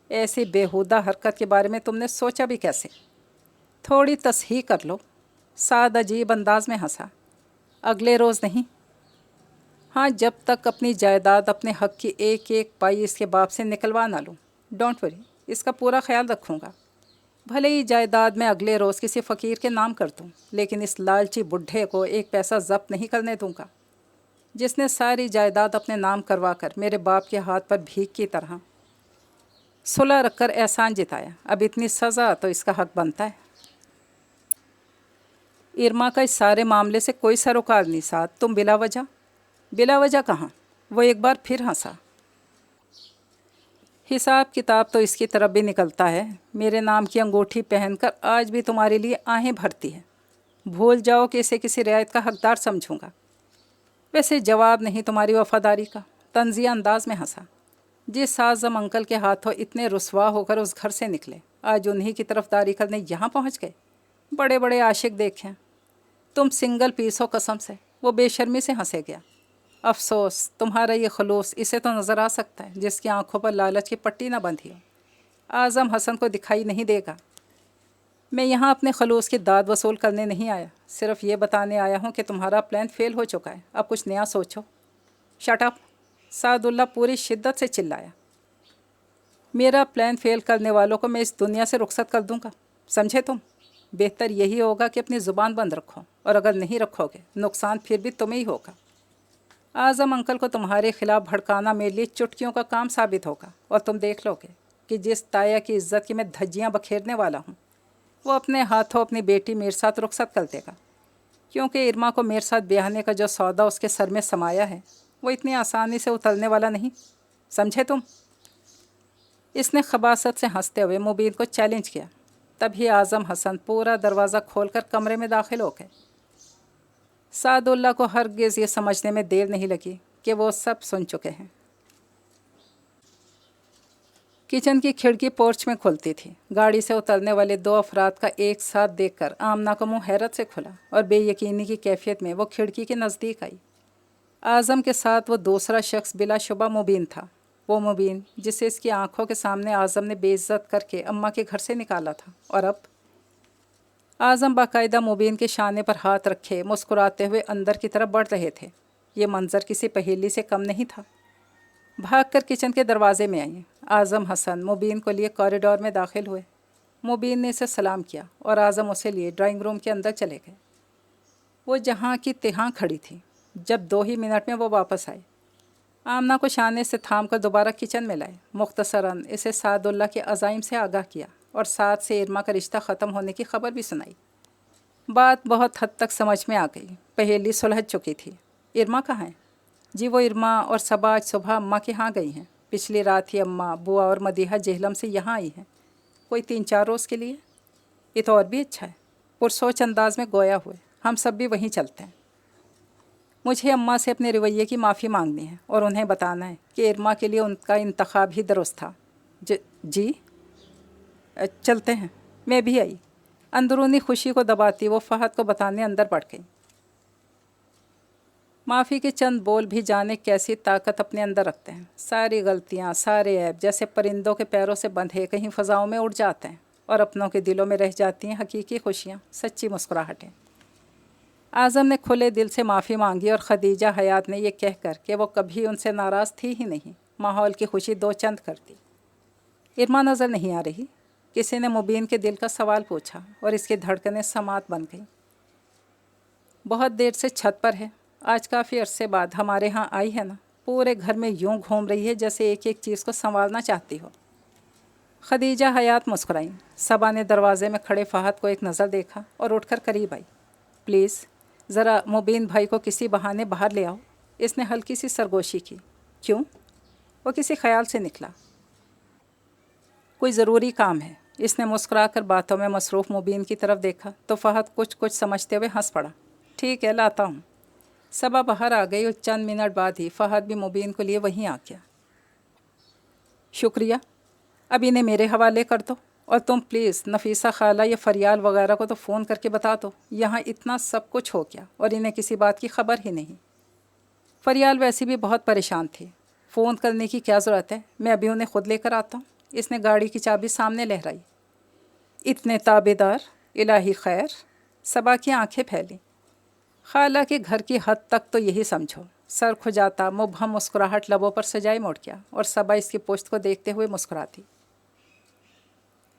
ऐसी बेहुदा हरकत के बारे में तुमने सोचा भी कैसे? थोड़ी तसहीह कर लो। साद अजीब अंदाज में हंसा। अगले रोज़ नहीं, हाँ, जब तक अपनी जायदाद, अपने हक़ की एक एक पाई इसके बाप से निकलवा ना लूँ। डोंट वरी, इसका पूरा ख्याल रखूँगा। भले ही जायदाद में अगले रोज़ किसी फ़कीर के नाम कर दूँ, लेकिन इस लालची बुढ़े को एक पैसा ज़ब्त नहीं करने दूँगा, जिसने सारी जायदाद अपने नाम करवा कर मेरे बाप के हाथ पर भीख की तरह सुलह रखकर एहसान जिताया। अब इतनी सज़ा तो इसका हक़ बनता है। इरमा का इस सारे मामले से कोई सरोकार नहीं साथ। तुम बिला वजह कहाँ? वो एक बार फिर हंसा। हिसाब किताब तो इसकी तरफ भी निकलता है। मेरे नाम की अंगूठी पहनकर आज भी तुम्हारे लिए आहें भरती है। भूल जाओ कि इसे किसी रियायत का हकदार समझूंगा। वैसे जवाब नहीं तुम्हारी वफादारी का। तंजिया अंदाज में हंसा। जिस आज़म अंकल के हाथों इतने रुसवा होकर उस घर से निकले, आज उन्हीं की तरफदारी करने यहाँ पहुँच गए। बड़े बड़े आशिक देखें, तुम सिंगल पीस हो कसम से। वो बेशर्मी से हंसे गया। अफसोस, तुम्हारा ये खलूस इसे तो नज़र आ सकता है जिसकी आंखों पर लालच की पट्टी ना बंधी हो। आज़म हसन को दिखाई नहीं देगा। मैं यहाँ अपने खलूस की दाद वसूल करने नहीं आया, सिर्फ ये बताने आया हूँ कि तुम्हारा प्लान फेल हो चुका है। अब कुछ नया सोचो। शट अप, सादुल्ला पूरी शिद्दत से चिल्लाया। मेरा प्लान फेल करने वालों को मैं इस दुनिया से रुखसत कर दूँगा, समझे तुम? बेहतर यही होगा कि अपनी ज़ुबान बंद रखो, और अगर नहीं रखोगे नुकसान फिर भी तुम्हें ही होगा। आज़म अंकल को तुम्हारे खिलाफ भड़काना मेरे लिए चुटकियों का काम साबित होगा, और तुम देख लोगे कि जिस ताया की इज्जत की मैं धज्जियाँ बखेरने वाला हूँ, वो अपने हाथों अपनी बेटी मेरे साथ रुखसत कर देगा। क्योंकि इरमा को मेरे साथ ब्याहने का जो सौदा उसके सर में समाया है, वो इतनी आसानी से उतरने वाला नहीं, समझे तुम? इसने खबासत से हंसते हुए मुबीन को चैलेंज किया। तभी आज़म हसन पूरा दरवाज़ा खोलकर कमरे में दाखिल हो गए। सादुल्ला को हरगिज़ ये समझने में देर नहीं लगी कि वो सब सुन चुके हैं। किचन की खिड़की पोर्च में खुलती थी। गाड़ी से उतरने वाले 2 अफराद का एक साथ देखकर आमना का मुंह हैरत से खुला और बेयकीनी की कैफियत में वो खिड़की के नज़दीक आई। आज़म के साथ वो दूसरा शख्स बिलाशुबा मुबीन था, वो मुबीन जिसे इसकी आंखों के सामने आज़म ने बेइज्जत करके अम्मा के घर से निकाला था। और अब आज़म बाकायदा मुबीन के शाने पर हाथ रखे मुस्कुराते हुए अंदर की तरफ बढ़ रहे थे। ये मंजर किसी पहेली से कम नहीं था। भागकर किचन के दरवाजे में आई। आज़म हसन मुबीन को लिए कॉरिडोर में दाखिल हुए। मुबीन ने इसे सलाम किया और आज़म उसे लिए ड्राइंग रूम के अंदर चले गए। वो जहाँ की तिहाँ खड़ी थी। जब 2 ही मिनट में वो वापस आए, आमना को शाने से थाम कर दोबारा किचन में लाए। मुख्तसरन इसे सादुल्ला के अज़ाइम से आगाह किया और साथ से इरमा का रिश्ता ख़त्म होने की खबर भी सुनाई। बात बहुत हद तक समझ में आ गई। पहेली सुलझ चुकी थी। इरमा कहाँ है? जी वो इरमा और सबा आज सुबह अम्मा के यहाँ गई हैं। पिछली रात ही अम्मा, बुआ और मदीहा जेहलम से यहाँ आई हैं, कोई 3-4 रोज़ के लिए। ये तो और भी अच्छा है। पुरसोच अंदाज में गोया हुए, हम सब भी वहीं चलते हैं। मुझे अम्मा से अपने रवैये की माफ़ी मांगनी है और उन्हें बताना है कि इरमा के लिए उनका इंतखाब ही दुरुस्त था। जी चलते हैं। मैं भी आई। अंदरूनी खुशी को दबाती वो फ़हद को बताने अंदर बढ़ गई। माफ़ी के चंद बोल भी जाने कैसी ताकत अपने अंदर रखते हैं। सारी गलतियाँ, सारे ऐब जैसे परिंदों के पैरों से बंधे कहीं फ़ज़ाओं में उड़ जाते हैं और अपनों के दिलों में रह जाती हैं हकीकी खुशियाँ, सच्ची मुस्कुराहटें। आज़म ने खुले दिल से माफ़ी मांगी और खदीजा हयात ने यह कहकर कि वो कभी उनसे नाराज़ थी ही नहीं, माहौल की खुशी 2 चंद कर दी। इरमा नज़र नहीं आ रही। किसी ने मुबीन के दिल का सवाल पूछा और इसकी धड़कनें समात बन गईं। बहुत देर से छत पर है, आज काफ़ी अरसे बाद हमारे यहाँ आई है ना। पूरे घर में यूं घूम रही है जैसे एक एक चीज़ को संभालना चाहती हो। खदीजा हयात मुस्कुराई। सबा ने दरवाजे में खड़े फ़हद को एक नज़र देखा और उठकर करीब आई। प्लीज़ ज़रा मुबीन भाई को किसी बहाने बाहर ले आओ। इसने हल्की सी सरगोशी की। क्यों? वो किसी ख्याल से निकला। कोई ज़रूरी काम है। इसने मुस्कुराकर बातों में मसरूफ़ मुबीन की तरफ देखा तो फ़हद कुछ कुछ समझते हुए हंस पड़ा। ठीक है, लाता हूँ। सबा बाहर आ गई और चंद मिनट बाद ही फ़हद भी मुबीन को लिए वहीं आ गया। शुक्रिया, अब इन्हें मेरे हवाले कर दो और तुम प्लीज़ नफीसा खाला या फरियाल वगैरह को तो फ़ोन करके बता दो। यहाँ इतना सब कुछ हो गया और इन्हें किसी बात की खबर ही नहीं। फरियाल वैसे भी बहुत परेशान थी। फ़ोन करने की क्या ज़रूरत है, मैं अभी उन्हें ख़ुद लेकर आता हूँ। इसने गाड़ी की चाबी सामने लहराई। इतने ताबेदार, इलाही खैर। सबा की आंखें फैली। खाला के घर की हद तक तो यही समझो। सर खुजाता मुबहम मुस्कुराहट लबों पर सजाए मुड़ गया और सबा इसकी पुश्त को देखते हुए मुस्कुराती।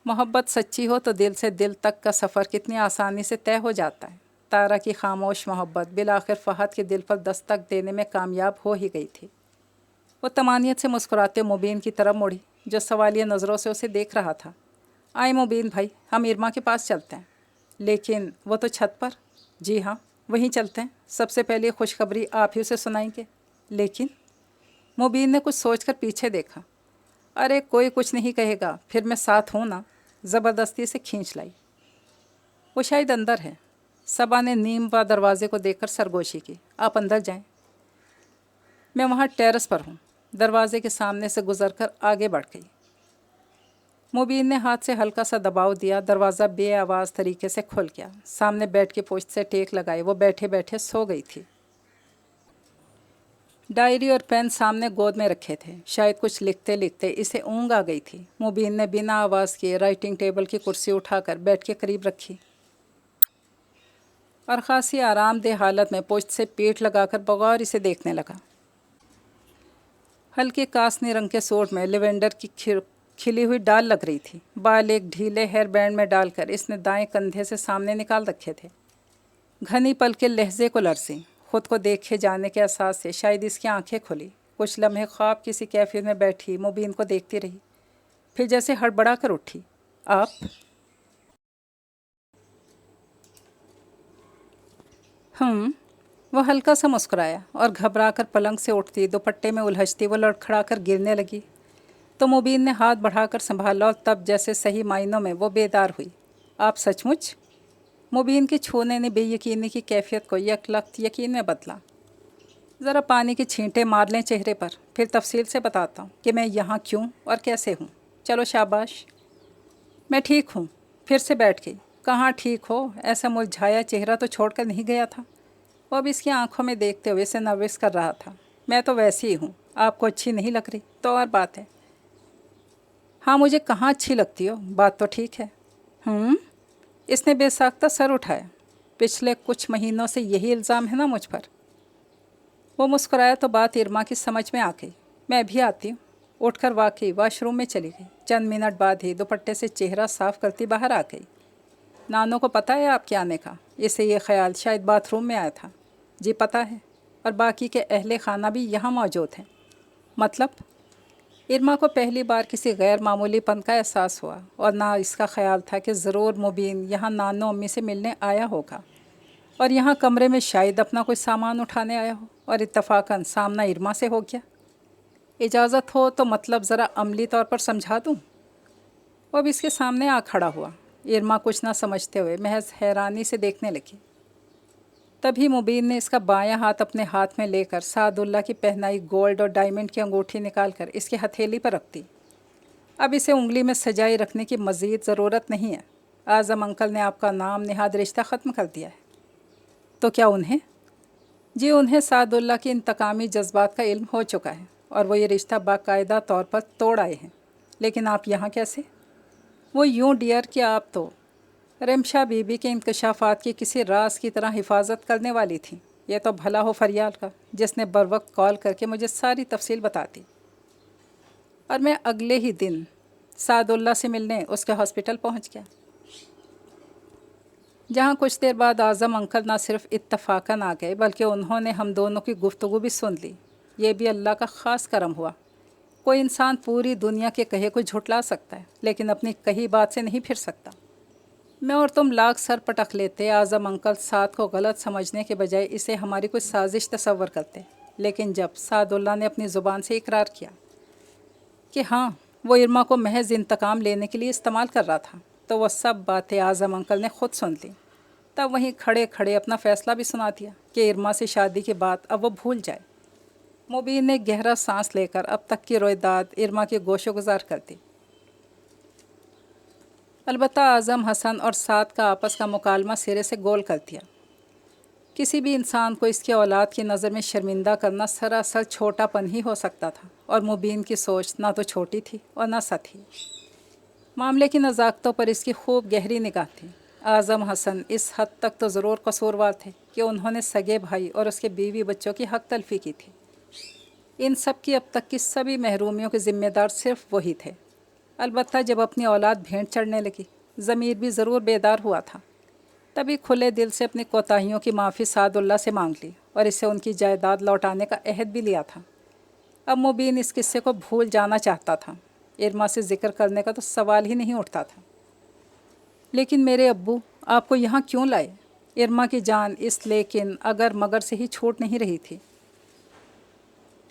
मोहब्बत सच्ची हो तो दिल से दिल तक का सफ़र कितनी आसानी से तय हो जाता है। तारा की खामोश मोहब्बत बिलाखिर फ़हद के दिल पर दस्तक देने में कामयाब हो ही गई थी। वो तमानियत से मुस्कुराते मुबीन की तरफ मुड़ी जो सवालिया नज़रों से उसे देख रहा था। आए मुबीन भाई, हम इरमा के पास चलते हैं। लेकिन वो तो छत पर। जी हाँ, वहीं चलते हैं। सबसे पहले खुशखबरी आप ही उसे सुनाएंगे। लेकिन मुबीन ने कुछ सोचकर पीछे देखा। अरे कोई कुछ नहीं कहेगा, फिर मैं साथ हूँ ना। ज़बरदस्ती से खींच लाई। वो शायद अंदर है। सबा ने नीम व दरवाजे को देखकर सरगोशी की। आप अंदर जाएं। मैं वहाँ टेरेस पर हूँ। दरवाजे के सामने से गुजरकर आगे बढ़ गई। मुबीन ने हाथ से हल्का सा दबाव दिया। दरवाज़ा बेआवाज़ तरीके से खुल गया। सामने बेड की पोस्ट से टेक लगाए वो बैठे बैठे सो गई थी। डायरी और पेन सामने गोद में रखे थे। शायद कुछ लिखते लिखते इसे ऊँग आ गई थी। मुबीन ने बिना आवाज़ किए राइटिंग टेबल की कुर्सी उठाकर बेड के करीब रखी और ख़ासी आरामदेह हालत में पोस्ट से पीठ लगाकर बगौर इसे देखने लगा। हल्के कासनी रंग के सूट में लेवेंडर की खिली हुई डाल लग रही थी। बाल एक ढीले हेयर बैंड में डालकर इसने दाएं कंधे से सामने निकाल रखे थे। घनी पलकें लहजे को लरसीं। खुद को देखे जाने के एहसास से शायद इसकी आंखें खुली। कुछ लम्हे ख्वाब किसी कैफे में बैठी मुबीन को देखती रही, फिर जैसे हड़बड़ा कर उठी। आप? वो हल्का सा मुस्कुराया और घबरा कर पलंग से उठती दुपट्टे में उलझती वो लड़खड़ा कर गिरने लगी तो मुबीन ने हाथ बढ़ाकर संभाला और तब जैसे सही मायनों में वो बेदार हुई। आप सचमुच? मुबीन के छूने ने बेयकीनी की कैफियत को यकलख्त यकीन में बदला। ज़रा पानी की छींटे मार लें चेहरे पर, फिर तफसील से बताता हूँ कि मैं यहाँ क्यों और कैसे हूँ। चलो शाबाश। मैं ठीक हूँ। फिर से बैठ गई। कहाँ ठीक हो, ऐसा मुरझाया चेहरा तो छोड़कर नहीं गया था। वो अब इसकी आंखों में देखते हुए इसे नर्वस कर रहा था। मैं तो वैसी ही हूँ, आपको अच्छी नहीं लग रही तो और बात है। हाँ, मुझे कहाँ अच्छी लगती हो, बात तो ठीक है। इसने बेसाख्ता सर उठाया। पिछले कुछ महीनों से यही इल्ज़ाम है ना मुझ पर। वो मुस्कुराया तो बात इरमा की समझ में आ गई। मैं भी आती हूँ। उठकर वाकई वॉशरूम में चली गई। चंद मिनट बाद ही दुपट्टे से चेहरा साफ करती बाहर आ गई। नानों को पता है आपके आने का? इसे ये ख्याल शायद बाथरूम में आया था। जी पता है, और बाकी के अहले खाना भी यहाँ मौजूद हैं। मतलब? इरमा को पहली बार किसी गैर मामूलीपन का एहसास हुआ, और ना इसका ख्याल था कि ज़रूर मुबीन यहाँ नानो अम्मी से मिलने आया होगा और यहाँ कमरे में शायद अपना कोई सामान उठाने आया हो, और इत्तफाकन सामना इरमा से हो गया। इजाज़त हो तो मतलब ज़रा अमली तौर पर समझा दूँ। वो अब इसके सामने आ खड़ा हुआ। इरमा कुछ ना समझते हुए महज हैरानी से देखने लगी। तभी मुबीन ने इसका बायां हाथ अपने हाथ में लेकर सादुल्ला की पहनाई गोल्ड और डायमंड की अंगूठी निकालकर इसकी हथेली पर रख दी। अब इसे उंगली में सजाई रखने की मज़ीद ज़रूरत नहीं है। आज़म अंकल ने आपका नाम निहाद रिश्ता ख़त्म कर दिया है। तो क्या उन्हें? जी, उन्हें सादुल्ला की इंतकामी जज्बात का इल्म हो चुका है और वो ये रिश्ता बाकायदा तौर पर तोड़ आए हैं। लेकिन आप यहाँ कैसे? वो यूँ डियर कि आप तो रिमशा बीबी के इंकशाफात की किसी राज की तरह हिफाजत करने वाली थी। यह तो भला हो फरियाल का, जिसने बर वक्त कॉल करके मुझे सारी तफसील बता दी। और मैं अगले ही दिन सादुल्ला से मिलने उसके हॉस्पिटल पहुंच गया, जहां कुछ देर बाद आज़म अंकल ना सिर्फ इत्तफाकन आ गए बल्कि उन्होंने हम दोनों की गुफ्तगू भी सुन ली। ये भी अल्लाह का ख़ास करम हुआ। कोई इंसान पूरी दुनिया के कहे को झुटला सकता है, लेकिन अपनी कही बात से नहीं फिर सकता। मैं और तुम लाख सर पटक लेते, आज़म अंकल साद को गलत समझने के बजाय इसे हमारी कोई साजिश तस्वर करते। लेकिन जब सादुल्ला ने अपनी ज़ुबान से इकरार किया कि हाँ, वो इरमा को महज इंतकाम लेने के लिए इस्तेमाल कर रहा था, तो वह सब बातें आज़म अंकल ने ख़ुद सुन ली। तब वहीं खड़े खड़े अपना फ़ैसला भी सुना दिया कि इरमा से शादी के बाद अब वो भूल जाए। मुबीन ने गहरा सांस लेकर अब तक की रोयदाद इरमा के गोशो गुजार कर दी। अलबत्ता आज़म हसन और साद का आपस का मुकालमा सिरे से गोल कर दिया। किसी भी इंसान को इसकी औलाद की नज़र में शर्मिंदा करना सरासर छोटापन ही हो सकता था, और मुबीन की सोच ना तो छोटी थी और ना सथी। मामले की नज़ाकतों पर इसकी खूब गहरी निगाह थी। आज़म हसन इस हद तक तो ज़रूर कसूरवार थे कि उन्होंने सगे भाई और उसके बीवी बच्चों की हक तलफी की थी। इन सब की अब तक की सभी महरूमियों के ज़िम्मेदार सिर्फ वही थे। अलबत्ता जब अपनी औलाद भेंट चढ़ने लगी, ज़मीर भी ज़रूर बेदार हुआ था। तभी खुले दिल से अपनी कोताहियों की माफ़ी सादुल्ला से मांग ली और इसे उनकी जायदाद लौटाने का अहद भी लिया था। अब मुबीन इस किस्से को भूल जाना चाहता था। इरमा से ज़िक्र करने का तो सवाल ही नहीं उठता था। लेकिन मेरे अब्बू आपको यहाँ क्यों लाए? इरमा की जान इस लेकिन अगर मगर से ही छूट नहीं रही थी।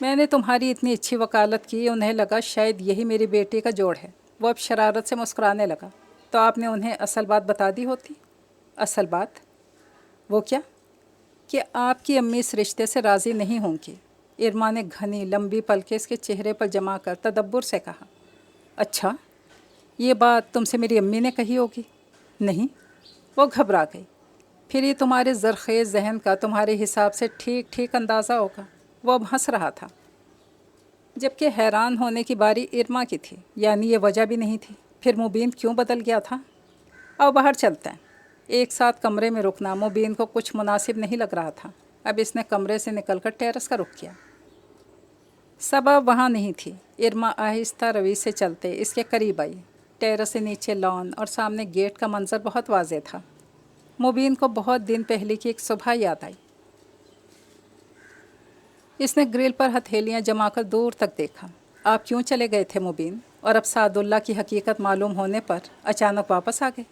मैंने तुम्हारी इतनी अच्छी वकालत की, उन्हें लगा शायद यही मेरी बेटी का जोड़ है। वो अब शरारत से मुस्कुराने लगा। तो आपने उन्हें असल बात बता दी होती। असल बात? वो क्या? कि आपकी अम्मी इस रिश्ते से राज़ी नहीं होंगी। इरमा ने घनी लंबी पलकें इसके चेहरे पर जमा कर तदब्बुर से कहा। अच्छा, ये बात तुमसे मेरी अम्मी ने कही होगी? नहीं। वो घबरा गई। फिर ये तुम्हारे ज़रख़ेज़ जहन का तुम्हारे हिसाब से ठीक ठीक अंदाज़ा होगा। वो अब हंस रहा था, जबकि हैरान होने की बारी इरमा की थी। यानी ये वजह भी नहीं थी। फिर मुबीन क्यों बदल गया था? अब बाहर चलते हैं। एक साथ कमरे में रुकना मुबीन को कुछ मुनासिब नहीं लग रहा था। अब इसने कमरे से निकलकर टेरेस का रुख किया। सबब वहाँ नहीं थी। इरमा आहिस्ता रवि से चलते इसके करीब आई। टेरेस से नीचे लॉन और सामने गेट का मंजर बहुत वाज़ेह था। मुबीन को बहुत दिन पहले की एक सुबह याद आई। इसने ग्रिल पर हथेलियाँ जमाकर दूर तक देखा। आप क्यों चले गए थे मुबीन? और अब सादुल्ला की हकीकत मालूम होने पर अचानक वापस आ गए?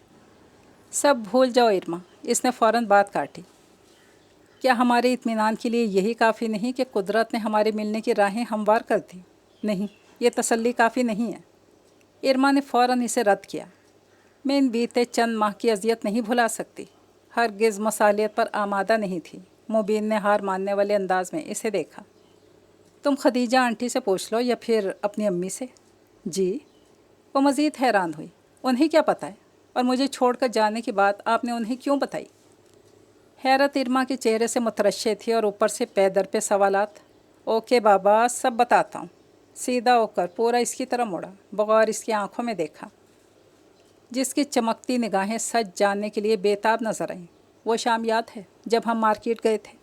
सब भूल जाओ इरमा, इसने फ़ौरन बात काटी। क्या हमारे इत्मीनान के लिए यही काफ़ी नहीं कि कुदरत ने हमारे मिलने की राहें हमवार कर दी? नहीं, ये तसल्ली काफ़ी नहीं है। इरमा ने फ़ौरन इसे रद्द किया। मैं इन बीते चंद माह की अजियत नहीं भुला सकती। हरगिज़ मसालियत पर आमादा नहीं थी। मुबीन ने हार मानने वाले अंदाज में इसे देखा। तुम खदीजा आंटी से पूछ लो या फिर अपनी अम्मी से। जी? वो मज़ीद हैरान हुई। उन्हें क्या पता है? और मुझे छोड़कर जाने की बात आपने उन्हें क्यों बताई? हैरत इरमा के चेहरे से मुतरश्शे थी और ऊपर से पे दर पे सवालात। ओके बाबा, सब बताता हूँ। सीधा होकर पूरा इसकी तरफ मुड़ा, बगौर इसकी आंखों में देखा, जिसकी चमकती निगाहें सच जानने के लिए बेताब नजर आईं। वो शाम याद है जब हम मार्केट गए थे?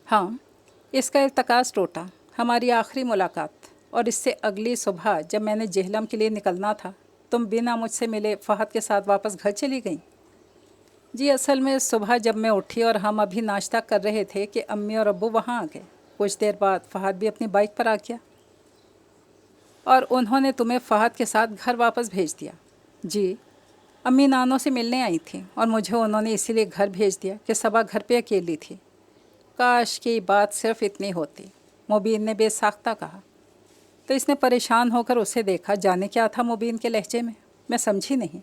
हाँ, इसका इल्तकास टूटा। हमारी आखिरी मुलाकात और इससे अगली सुबह जब मैंने जेहलम के लिए निकलना था, तुम बिना मुझसे मिले फ़हद के साथ वापस घर चली गई। जी, असल में सुबह जब मैं उठी और हम अभी नाश्ता कर रहे थे कि अम्मी और अब्बू वहाँ आ गए। कुछ देर बाद फ़हद भी अपनी बाइक पर आ गया और उन्होंने तुम्हें फ़हद के साथ घर वापस भेज दिया। जी, अम्मी नानों से मिलने आई थी और मुझे उन्होंने इसीलिए घर भेज दिया कि सबा घर पे अकेली थी। काश की बात सिर्फ इतनी होती, मुबीन ने बेसाख्ता कहा। तो इसने परेशान होकर उसे देखा। जाने क्या था मुबीन के लहजे में, मैं समझी नहीं।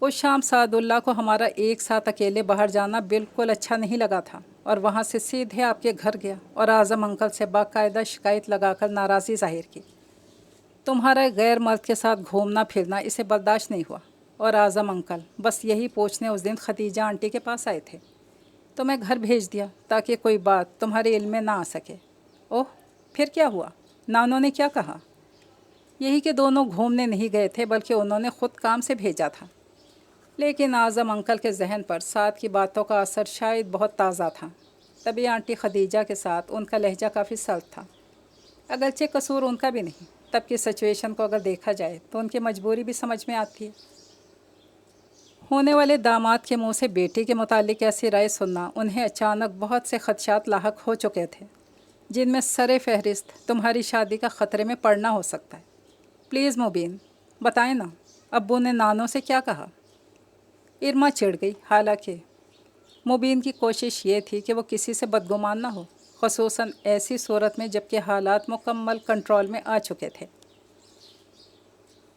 उस शाम सादुल्ला को हमारा एक साथ अकेले बाहर जाना बिल्कुल अच्छा नहीं लगा था और वहाँ से सीधे आपके घर गया और आज़म अंकल से बाकायदा शिकायत लगाकर नाराज़ी जाहिर की। तुम्हारा गैर मर्द के साथ घूमना फिरना इसे बर्दाश्त नहीं हुआ और आज़म अंकल बस यही पूछने उस दिन खदीजा आंटी के पास आए थे। तो मैं घर भेज दिया ताकि कोई बात तुम्हारे इल्म में ना आ सके। ओह, फिर क्या हुआ? नानों ने क्या कहा? यही कि दोनों घूमने नहीं गए थे बल्कि उन्होंने ख़ुद काम से भेजा था। लेकिन आज़म अंकल के जहन पर साथ की बातों का असर शायद बहुत ताज़ा था। तभी आंटी खदीजा के साथ उनका लहजा काफ़ी सख्त था। अगरचे कसूर उनका भी नहीं, तब की सिचुएशन को अगर देखा जाए तो उनकी मजबूरी भी समझ में आती है। होने वाले दामाद के मुंह से बेटी के मुतालिक ऐसी राय सुनना उन्हें अचानक बहुत से खदशात लाहक हो चुके थे, जिनमें सरे फहरिस्त तुम्हारी शादी का ख़तरे में पड़ना हो सकता है। प्लीज़ मुबीन, बताएं ना, अब्बू ने नानों से क्या कहा? इरमा चिढ़ गई। हालांकि मुबीन की कोशिश ये थी कि वो किसी से बदगुमान ना हो, ख़ुसूसन ऐसी सूरत में जबकि हालात मुकम्मल कंट्रोल में आ चुके थे।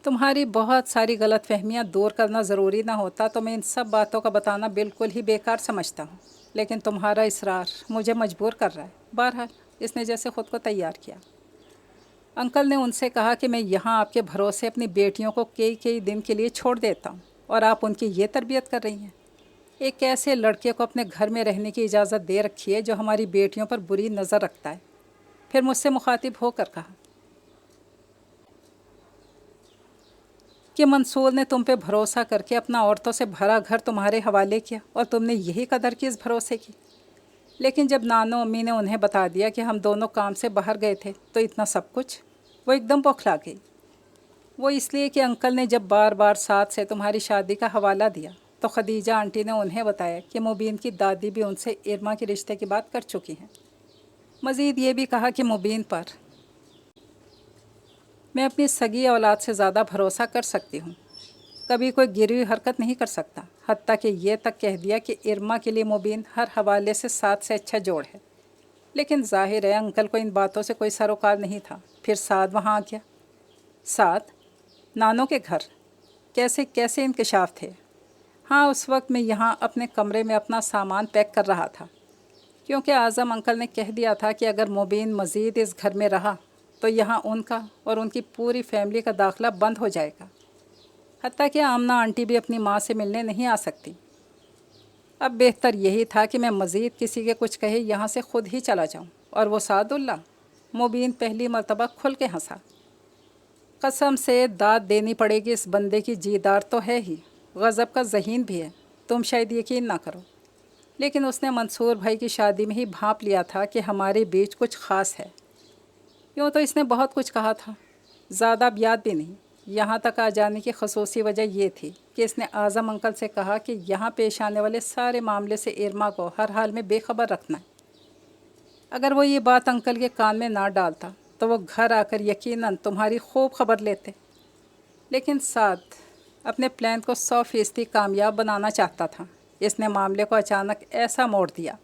तुम्हारी बहुत सारी गलत फहमियाँ दूर करना ज़रूरी ना होता तो मैं इन सब बातों का बताना बिल्कुल ही बेकार समझता हूँ, लेकिन तुम्हारा इसरार मुझे मजबूर कर रहा है। बहरहाल इसने जैसे ख़ुद को तैयार किया। अंकल ने उनसे कहा कि मैं यहाँ आपके भरोसे अपनी बेटियों को कई कई दिन के लिए छोड़ देता हूँ और आप उनकी ये तरबियत कर रही हैं। एक ऐसे लड़के को अपने घर में रहने की इजाज़त दे रखी है जो हमारी बेटियों पर बुरी नज़र रखता है। फिर मुझसे मुखातिब होकर कहा कि मंसूर ने तुम पे भरोसा करके अपना औरतों से भरा घर तुम्हारे हवाले किया और तुमने यही कदर की इस भरोसे की। लेकिन जब नानो अम्मी ने उन्हें बता दिया कि हम दोनों काम से बाहर गए थे तो इतना सब कुछ, वो एकदम बौखला गई। वो इसलिए कि अंकल ने जब बार बार साथ से तुम्हारी शादी का हवाला दिया तो खदीजा आंटी ने उन्हें बताया कि मुबीन की दादी भी उनसे इरमा के रिश्ते की बात कर चुकी हैं। मज़ीद ये भी कहा कि मुबीन पर मैं अपनी सगी औलाद से ज़्यादा भरोसा कर सकती हूँ, कभी कोई गिरी हुई हरकत नहीं कर सकता। हत्ता कि ये तक कह दिया कि इरमा के लिए मुबीन हर हवाले से साथ से अच्छा जोड़ है। लेकिन जाहिर है अंकल को इन बातों से कोई सरोकार नहीं था। फिर साद वहाँ आ गया। साद नानों के घर कैसे कैसे इंकशाफ थे। हाँ, उस वक्त मैं यहाँ अपने कमरे में अपना सामान पैक कर रहा था, क्योंकि आज़म अंकल ने कह दिया था कि अगर मुबीन मज़ीद इस घर में रहा तो यहाँ उनका और उनकी पूरी फैमिली का दाखिला बंद हो जाएगा। हत्ता कि आमना आंटी भी अपनी माँ से मिलने नहीं आ सकती। अब बेहतर यही था कि मैं मज़ीद किसी के कुछ कहे यहाँ से ख़ुद ही चला जाऊँ। और वो सादुल्ला, मुबीन पहली मर्तबा खुल के हंसा। कसम से दाद देनी पड़ेगी, इस बंदे की जीदार तो है ही, गज़ब का ज़हीन भी है। तुम शायद यकीन ना करो, लेकिन उसने मंसूर भाई की शादी में ही भांप लिया था कि हमारे बीच कुछ ख़ास है। यूँ तो इसने बहुत कुछ कहा था, ज़्यादा अब याद भी नहीं। यहाँ तक आ जाने की खसूसी वजह ये थी कि इसने आज़म अंकल से कहा कि यहाँ पेश आने वाले सारे मामले से इरमा को हर हाल में बेखबर रखना है। अगर वो ये बात अंकल के कान में ना डालता तो वो घर आकर यकीनन तुम्हारी खूब खबर लेते। लेकिन साथ अपने प्लान को 100% कामयाब बनाना चाहता था। इसने मामले को अचानक ऐसा मोड़ दिया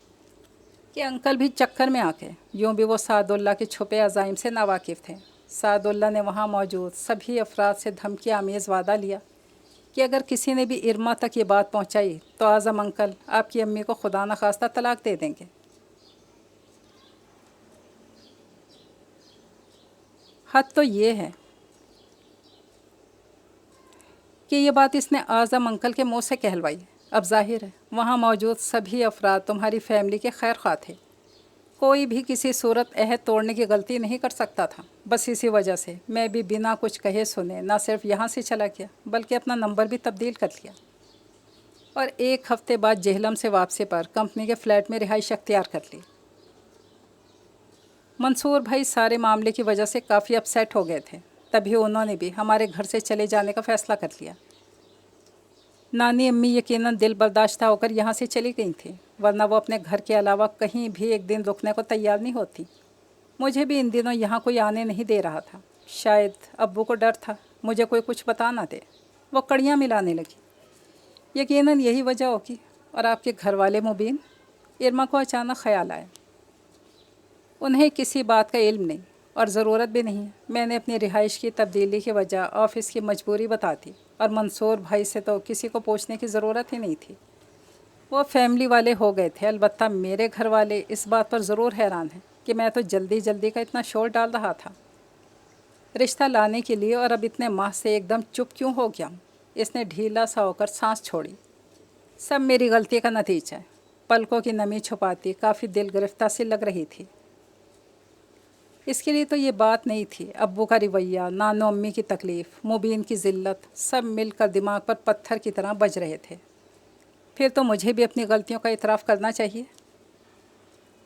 कि अंकल भी चक्कर में आके, यूँ भी वो सादुल्ला के छुपे अज़ाइम से नावाकिफ़ थे, सादुल्ला ने वहाँ मौजूद सभी अफराद से धमकी आमेज़ वादा लिया कि अगर किसी ने भी इरमा तक ये बात पहुँचाई तो आज़म अंकल आपकी अम्मी को खुदा न खास्ता तलाक दे देंगे। हद तो ये है कि ये बात इसने आज़म अंकल के मुंह से कहलवाई। अब जाहिर है वहाँ मौजूद सभी अफराद तुम्हारी फैमिली के खैर ख्वाह थे। कोई भी किसी सूरत अहद तोड़ने की गलती नहीं कर सकता था। बस इसी वजह से मैं भी बिना कुछ कहे सुने ना सिर्फ यहाँ से चला गया बल्कि अपना नंबर भी तब्दील कर लिया और 1 हफ़्ते बाद जेहलम से वापसी पर कंपनी के फ़्लैट में रिहाइश अख्तियार कर ली। मंसूर भाई सारे मामले की वजह से काफ़ी अपसेट हो गए थे। तभी उन्होंने भी हमारे घर से चले जाने का फ़ैसला कर लिया। नानी अम्मी यकीनन दिल बर्दाश्त होकर यहाँ से चली गई थी, वरना वो अपने घर के अलावा कहीं भी एक दिन रुकने को तैयार नहीं होती। मुझे भी इन दिनों यहाँ कोई आने नहीं दे रहा था। शायद अब्बू को डर था मुझे कोई कुछ बता ना दे। वो कड़ियाँ मिलाने लगी। यकीनन यही वजह होगी। और आपके घर वाले मुबीन? इरमा को अचानक ख्याल आया। उन्हें किसी बात का इल्म नहीं और ज़रूरत भी नहीं है। मैंने अपनी रिहाइश की तब्दीली की वजह ऑफ़िस की मजबूरी बता दी और मंसूर भाई से तो किसी को पूछने की ज़रूरत ही नहीं थी। वो फैमिली वाले हो गए थे। अलबत्ता मेरे घर वाले इस बात पर ज़रूर हैरान हैं कि मैं तो जल्दी जल्दी का इतना शोर डाल रहा था रिश्ता लाने के लिए और अब इतने माह से एकदम चुप क्यों हो गया हूँ। इसने ढीला सा होकर सांस छोड़ी। सब मेरी गलती का नतीजा है। पलकों की नमी छुपाती काफ़ी दिल गिरफ्तार सी लग रही थी। इसके लिए तो ये बात नहीं थी। अब्बू का रवैया, नानो अम्मी की तकलीफ़, मुबीन की ज़िल्लत, सब मिलकर दिमाग पर पत्थर की तरह बज रहे थे। फिर तो मुझे भी अपनी गलतियों का इतराफ़ करना चाहिए।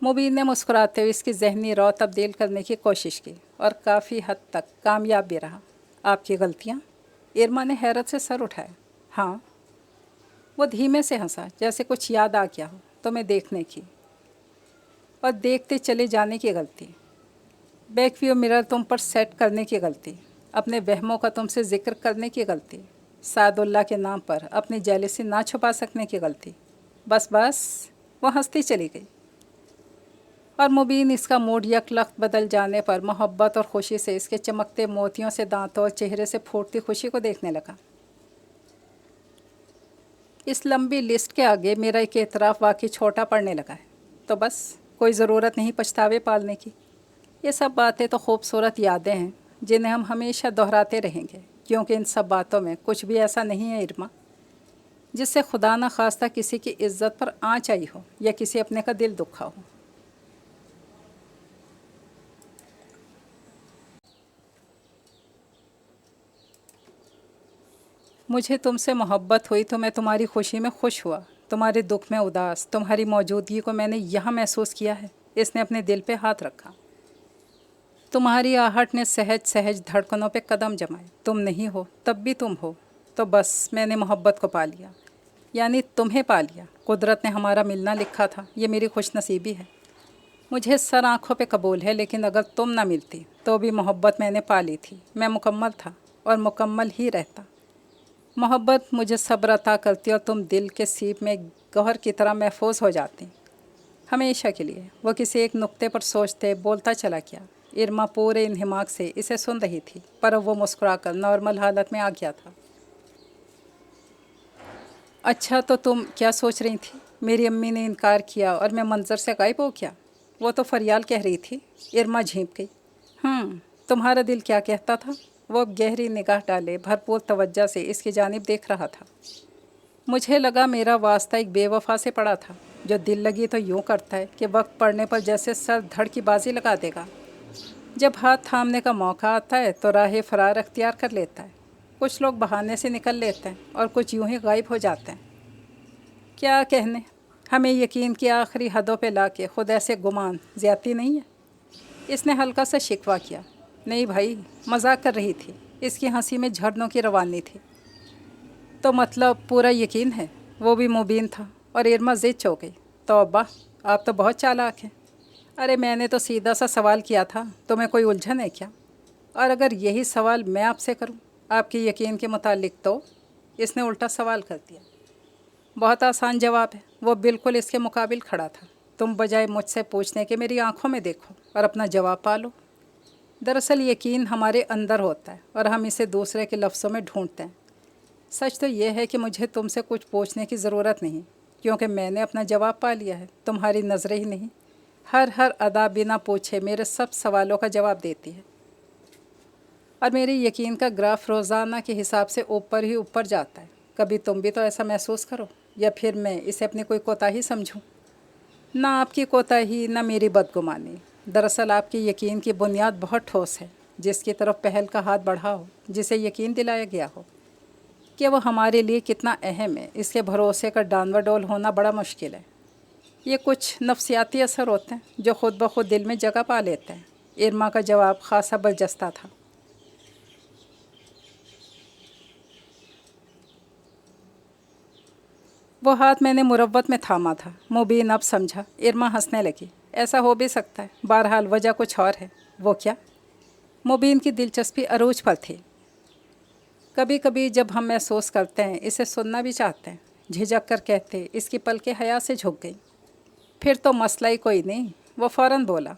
मुबीन ने मुस्कुराते हुए इसकी ज़हनी रौ तब्दील करने की कोशिश की और काफ़ी हद तक कामयाब भी रहा। आपकी गलतियाँ? इरमा ने हैरत से सर उठाया। हाँ। वो धीमे से हंसा जैसे कुछ याद आ गया हो तुम्हें देखने की और देखते चले जाने की गलती, बैक व्यू मिरर तुम पर सेट करने की गलती, अपने वहमों का तुमसे जिक्र करने की गलती, सादुल्ला के नाम पर अपनी जेलसी ना छुपा सकने की गलती। बस बस, वो हंसती चली गई और मुबीन इसका मूड यकलख्त बदल जाने पर मोहब्बत और खुशी से इसके चमकते मोतियों से दांतों और चेहरे से फूटती खुशी को देखने लगा। इस लंबी लिस्ट के आगे मेरा एक एतराफ़ वाकई छोटा पड़ने लगा है। तो बस कोई ज़रूरत नहीं पछतावे पालने की। ये सब बातें तो खूबसूरत यादें हैं जिन्हें हम हमेशा दोहराते रहेंगे, क्योंकि इन सब बातों में कुछ भी ऐसा नहीं है इरमा जिससे खुदा न खास्ता किसी की इज्जत पर आँच आई हो या किसी अपने का दिल दुखा हो। मुझे तुमसे मोहब्बत हुई तो मैं तुम्हारी खुशी में खुश हुआ, तुम्हारे दुख में उदास। तुम्हारी मौजूदगी को मैंने यहाँ महसूस किया है। इसने अपने दिल पे हाथ रखा। तुम्हारी आहट ने सहज सहज धड़कनों पे कदम जमाए। तुम नहीं हो तब भी तुम हो। तो बस मैंने मोहब्बत को पा लिया, यानी तुम्हें पा लिया। कुदरत ने हमारा मिलना लिखा था, ये मेरी खुशनसीबी है। मुझे सर आँखों पे कबूल है, लेकिन अगर तुम ना मिलती तो भी मोहब्बत मैंने पा ली थी। मैं मुकम्मल था और मुकम्मल ही रहता। मोहब्बत मुझे सब्र अता करती और तुम दिल के सीप में गौहर की तरह महफूज हो जाती हमेशा के लिए। वो किसी एक नुक्ते पर सोचते बोलता चला गया। इरमा पूरे इंहिमाक से इसे सुन रही थी, पर अब वो मुस्कुराकर नॉर्मल हालत में आ गया था। अच्छा, तो तुम क्या सोच रही थी? मेरी अम्मी ने इनकार किया और मैं मंजर से गायब हो गया। वो तो फरियाल कह रही थी। इरमा झींप गई। तुम्हारा दिल क्या कहता था? वो अब गहरी निगाह डाले भरपूर तवज्जो से इसकी जानिब देख रहा था। मुझे लगा मेरा वास्ता एक बेवफा से पड़ा था जो दिल लगी तो यूँ करता है कि वक्त पड़ने पर जैसे सर धड़ की बाजी लगा देगा। जब हाथ थामने का मौका आता है तो राह फरार अख्तियार कर लेता है। कुछ लोग बहाने से निकल लेते हैं और कुछ यूं ही गायब हो जाते हैं। क्या कहने, हमें यकीन की आखिरी हदों पे लाके खुद ऐसे गुमान ज़्यादती नहीं है? इसने हल्का सा शिकवा किया। नहीं भाई, मजाक कर रही थी। इसकी हंसी में झरनों की रवानी थी। तो मतलब पूरा यकीन है? वो भी मुबीन था और इरमा ज़िद हो गई। तौबा, आप तो बहुत चालाक हैं। अरे मैंने तो सीधा सा सवाल किया था, तुम्हें कोई उलझन है क्या? और अगर यही सवाल मैं आपसे करूं आपके यकीन के मुतालिक, तो? इसने उल्टा सवाल कर दिया। बहुत आसान जवाब है। वो बिल्कुल इसके मुकाबिल खड़ा था। तुम बजाय मुझसे पूछने के मेरी आंखों में देखो और अपना जवाब पालो। दरअसल यकीन हमारे अंदर होता है और हम इसे दूसरे के लफ्ज़ों में ढूंढते हैं। सच तो ये है कि मुझे तुमसे कुछ पूछने की ज़रूरत नहीं, क्योंकि मैंने अपना जवाब पा लिया है। तुम्हारी नज़रें ही नहीं, हर अदा बिना पूछे मेरे सब सवालों का जवाब देती है। और मेरे यकीन का ग्राफ रोज़ाना के हिसाब से ऊपर ही ऊपर जाता है। कभी तुम भी तो ऐसा महसूस करो, या फिर मैं इसे अपनी कोई कोताही समझूं? ना आपकी कोताही, ना मेरी बदगुमानी। दरअसल आपके यकीन की बुनियाद बहुत ठोस है। जिसकी तरफ पहल का हाथ बढ़ा हो, जिसे यकीन दिलाया गया हो कि वो हमारे लिए कितना अहम है, इसके भरोसे का डांवाडोल होना बड़ा मुश्किल है। ये कुछ नफ्सियाती असर होते हैं जो खुद ब खुद दिल में जगह पा लेते हैं। इरमा का जवाब खासा बरजस्ता था। वो हाथ मैंने मुरव्वत में थामा था। मुबीन अब समझा। इरमा हंसने लगी। ऐसा हो भी सकता है, बहरहाल वजह कुछ और है। वो क्या? मुबीन की दिलचस्पी अरूज पर थी। कभी कभी जब हम महसूस करते हैं, इसे सुनना भी चाहते हैं, झिझक कर कहते, इसकी पलकें हया से झुक गई। फिर तो मसला ही कोई नहीं। वो फ़ौरन बोला,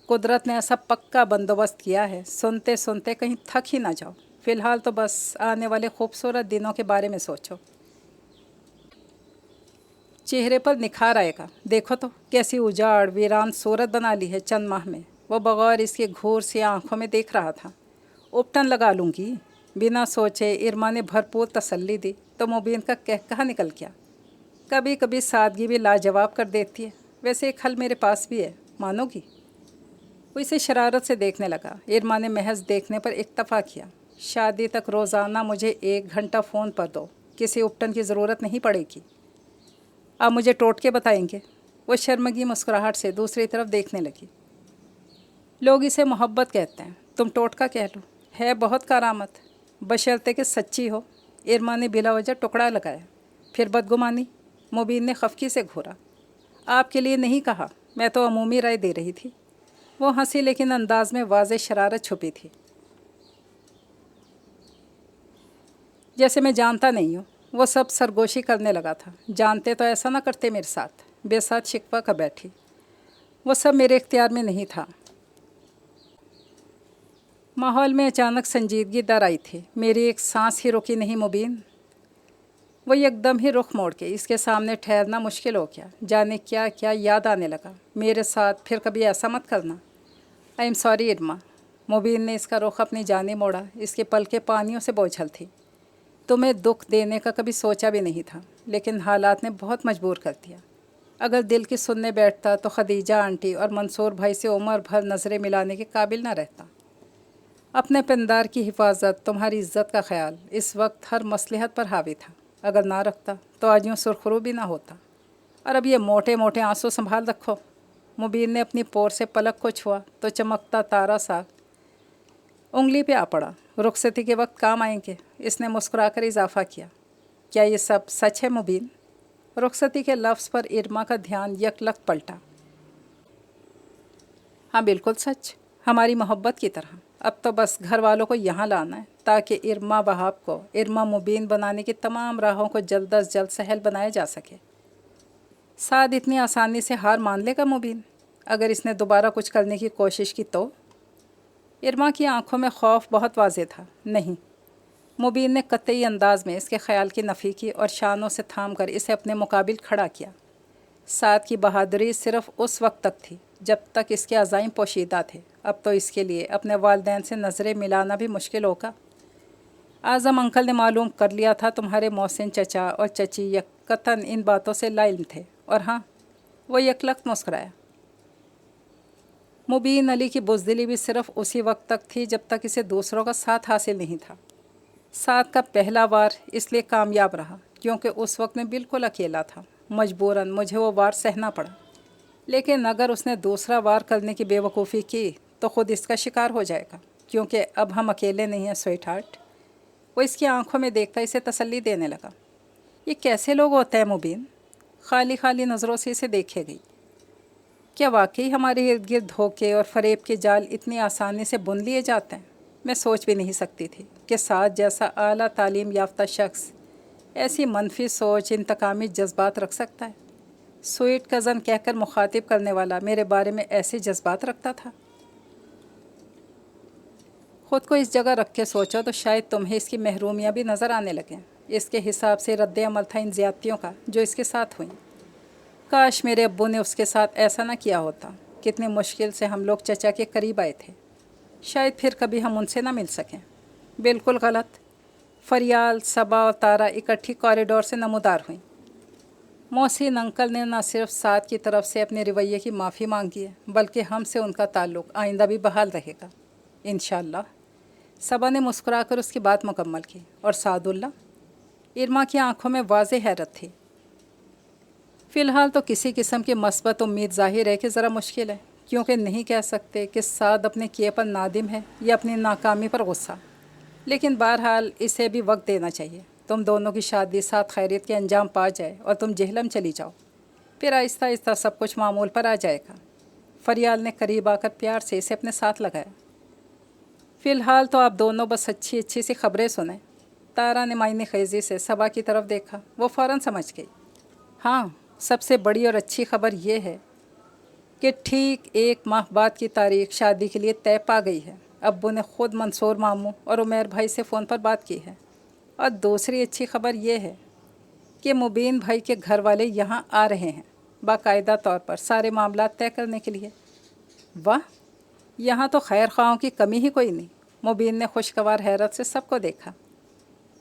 कुदरत ने ऐसा पक्का बंदोबस्त किया है, सुनते सुनते कहीं थक ही ना जाओ। फ़िलहाल तो बस आने वाले खूबसूरत दिनों के बारे में सोचो। चेहरे पर निखार आएगा। देखो तो कैसी उजाड़ वीरान सूरत बना ली है चंद माह में। वो बगौर इसकी घूर सी आंखों में देख रहा था। उपटन लगा लूँगी। बिना सोचे इरमा ने भरपूर तसल्ली दी तो मुबीन का कहकहा निकल गया। कभी कभी सादगी भी लाजवाब कर देती है। वैसे एक हल मेरे पास भी है, मानोगी? वो इसे शरारत से देखने लगा। इरमा ने महज देखने पर इक्तफा किया। शादी तक रोज़ाना मुझे 1 घंटा फ़ोन पर दो, किसी उपटन की ज़रूरत नहीं पड़ेगी। आप मुझे टोट के बताएंगे? वो शर्मगी मुस्कुराहट से दूसरी तरफ देखने लगी। लोग इसे मोहब्बत कहते हैं, तुम टोटका कह लो। है बहुत करामत, बशर्ते कि सच्ची हो। इरमा ने बिला वजह टुकड़ा लगाया। फिर बदगुमानी? मुबीन ने खफकी से घूरा। आपके लिए नहीं कहा, मैं तो अमूमी राय दे रही थी। वो हंसी, लेकिन अंदाज में वाज़ेह शरारत छुपी थी। जैसे मैं जानता नहीं हूँ। वो सब सरगोशी करने लगा था। जानते तो ऐसा ना करते मेरे साथ। बेसाथ शिकवा कर बैठी। वो सब मेरे इख्तियार में नहीं था। माहौल में अचानक संजीदगी दर आई थी। मेरी एक सांस ही रुकी नहीं मुबीन। वो एकदम ही रुख मोड़ के इसके सामने ठहरना मुश्किल हो गया। जाने क्या क्या याद आने लगा। मेरे साथ फिर कभी ऐसा मत करना। आई एम सॉरी इरमा। मुबीन ने इसका रुख अपनी जाने मोड़ा। इसके पलकें पानियों से बोझल थी। तुम्हें दुख देने का कभी सोचा भी नहीं था, लेकिन हालात ने बहुत मजबूर कर दिया। अगर दिल की सुनने बैठता तो खदीजा आंटी और मंसूर भाई से उम्र भर नज़रें मिलाने के काबिल ना रहता। अपने पिंदार की हिफाजत, तुम्हारी इज्जत का ख्याल इस वक्त हर मसलहत पर हावी था। अगर ना रखता तो आज यूँ सुरखरू भी ना होता। और अब ये मोटे मोटे आंसू संभाल रखो। मुबीन ने अपनी पोर से पलक को छुआ तो चमकता तारा सा उंगली पे आ पड़ा। रुखसती के वक्त काम आएंगे, इसने मुस्कुराकर इजाफा किया। क्या ये सब सच है मुबीन? रुखसती के लफ्ज़ पर इरमा का ध्यान यकलक पलटा। हाँ बिल्कुल सच, हमारी मोहब्बत की तरह। अब तो बस घर वालों को यहाँ लाना है, ताकि इरमा वहाब को इरमा मुबीन बनाने की तमाम राहों को जल्द अज जल्द सहल बनाया जा सके। साद इतनी आसानी से हार मान लेगा मुबीन? अगर इसने दोबारा कुछ करने की कोशिश की तो? इरमा की आंखों में खौफ बहुत वाज़ेह था। नहीं। मुबीन ने कतई अंदाज में इसके ख्याल की नफ़ी की और शानों से थाम कर इसे अपने मुकाबिल खड़ा किया। साद की बहादुरी सिर्फ उस वक्त तक थी जब तक इसके अज़ाइम पोशीदा थे। अब तो इसके लिए अपने वालिदैन से नज़रें मिलाना भी मुश्किल होगा। आज़म अंकल ने मालूम कर लिया था तुम्हारे मोहसिन चचा और चची यकतन इन बातों से लाइल्म थे। और हाँ, वो यकलक मुस्कुराया। मुबीन अली की बुज़दिली भी सिर्फ उसी वक्त तक थी जब तक इसे दूसरों का साथ हासिल नहीं था। साथ का पहला वार इसलिए कामयाब रहा क्योंकि उस वक्त मैं बिल्कुल अकेला था। मजबूरन मुझे वो वार सहना पड़ा। लेकिन अगर उसने दूसरा वार करने की बेवकूफ़ी की तो ख़ुद इसका शिकार हो जाएगा, क्योंकि अब हम अकेले नहीं हैं स्वीट हार्ट। वो इसकी आंखों में देखता इसे तसल्ली देने लगा। ये कैसे लोग होते हैं मुबीन? खाली खाली नज़रों से इसे देखे गई। क्या वाकई हमारे इर्द गिर्द धोखे और फ़रेब के जाल इतनी आसानी से बुन लिए जाते हैं? मैं सोच भी नहीं सकती थी कि साद जैसा आला तालीम याफ्ता शख्स ऐसी मनफी सोच, इंतकामी जज्बात रख सकता है। स्वीट कज़न कहकर मुखातिब करने वाला मेरे बारे में ऐसे जज्बात रखता था। ख़ुद को इस जगह रख के सोचो तो शायद तुम्हें इसकी महरूमियाँ भी नज़र आने लगें। इसके हिसाब से रद्द अमल था इन ज़्यादतियों का जो इसके साथ हुई। काश मेरे अब्बू ने उसके साथ ऐसा ना किया होता। कितनी मुश्किल से हम लोग चचा के करीब आए थे। शायद फिर कभी हम उनसे ना मिल सकें। बिल्कुल गलत। फरियाल, सबा और तारा इकट्ठी कॉरिडोर से नमूदार हुई। मोहसिन अंकल ने न सिर्फ साद की तरफ से अपने रवैये की माफ़ी मांगी है, बल्कि हमसे उनका ताल्लुक़ आइंदा भी बहाल रहेगा इंशाअल्लाह। सबा ने मुस्कुराकर उसकी बात मुकम्मल की। और सादुल्ला? इरमा की आंखों में वाज़ेह हैरत थी। फ़िलहाल तो किसी किस्म की मस्बत उम्मीद ज़ाहिर है कि ज़रा मुश्किल है, क्योंकि नहीं कह सकते कि साद अपने किए पर नादिम है या अपनी नाकामी पर गुस्सा। लेकिन बहरहाल इसे भी वक्त देना चाहिए। तुम दोनों की शादी साथ खैरियत के अंजाम पा जाए और तुम जहलम चली जाओ, फिर आहिस्ता आहिस्ता सब कुछ मामूल पर आ जाएगा। फरियाल ने करीब आकर प्यार से इसे अपने साथ लगाया। फ़िलहाल तो आप दोनों बस अच्छी अच्छी सी खबरें सुने। तारा ने मायने खेज़ी से सबा की तरफ देखा। वो फ़ौरन समझ गई। हाँ, सबसे बड़ी और अच्छी खबर ये है कि ठीक 1 माह बाद की तारीख शादी के लिए तय पा गई है। अब्बू ने ख़ुद मंसूर मामू और उमैर भाई से फ़ोन पर बात की है। और दूसरी अच्छी खबर ये है कि मुबीन भाई के घर वाले यहाँ आ रहे हैं बाकायदा तौर पर सारे मामला तय करने के लिए। वाह, यहाँ तो खैर ख्वाहों की कमी ही कोई नहीं। मुबीन ने खुशगवार हैरत से सबको देखा।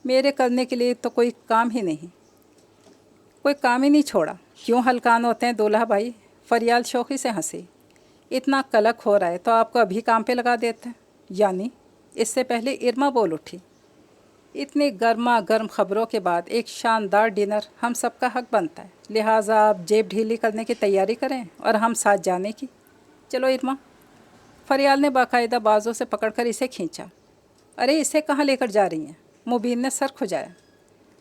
मेरे करने के लिए तो कोई काम ही नहीं छोड़ा। क्यों हलकान होते हैं दूल्हा भाई? फरियाल शौक़ी से हंसी। इतना कलक हो रहा है तो आपको अभी काम पे लगा देते हैं। यानी? इससे पहले इरमा बोल उठी। इतनी गर्मा गर्म ख़बरों के बाद एक शानदार डिनर हम सबका हक बनता है, लिहाजा आप जेब ढीली करने की तैयारी करें और हम साथ जाने की। चलो इरमा। फरियाल ने बाकायदा बाजों से पकड़कर इसे खींचा। अरे इसे कहाँ लेकर जा रही हैं? मुबीन ने सर खुजाया।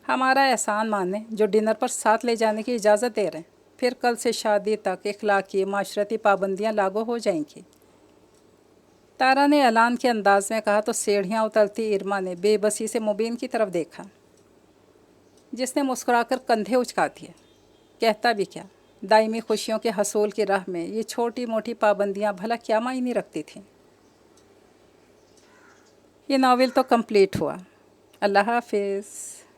हमारा एहसान माने जो डिनर पर साथ ले जाने की इजाज़त दे रहे हैं। फिर कल से शादी तक इखलाकी माशरती पाबंदियाँ लागू हो जाएंगी। तारा ने ऐलान के अंदाज में कहा तो सीढ़ियाँ उतरती इरमा ने बेबसी से मुबीन की तरफ देखा, जिसने मुस्कुराकर कंधे उचका दिए। कहता भी क्या, दायमी खुशियों के हसूल की राह में ये छोटी मोटी पाबंदियाँ भला क्या मायने रखती थीं। ये नावल तो कंप्लीट हुआ। अल्लाह हाफिज़।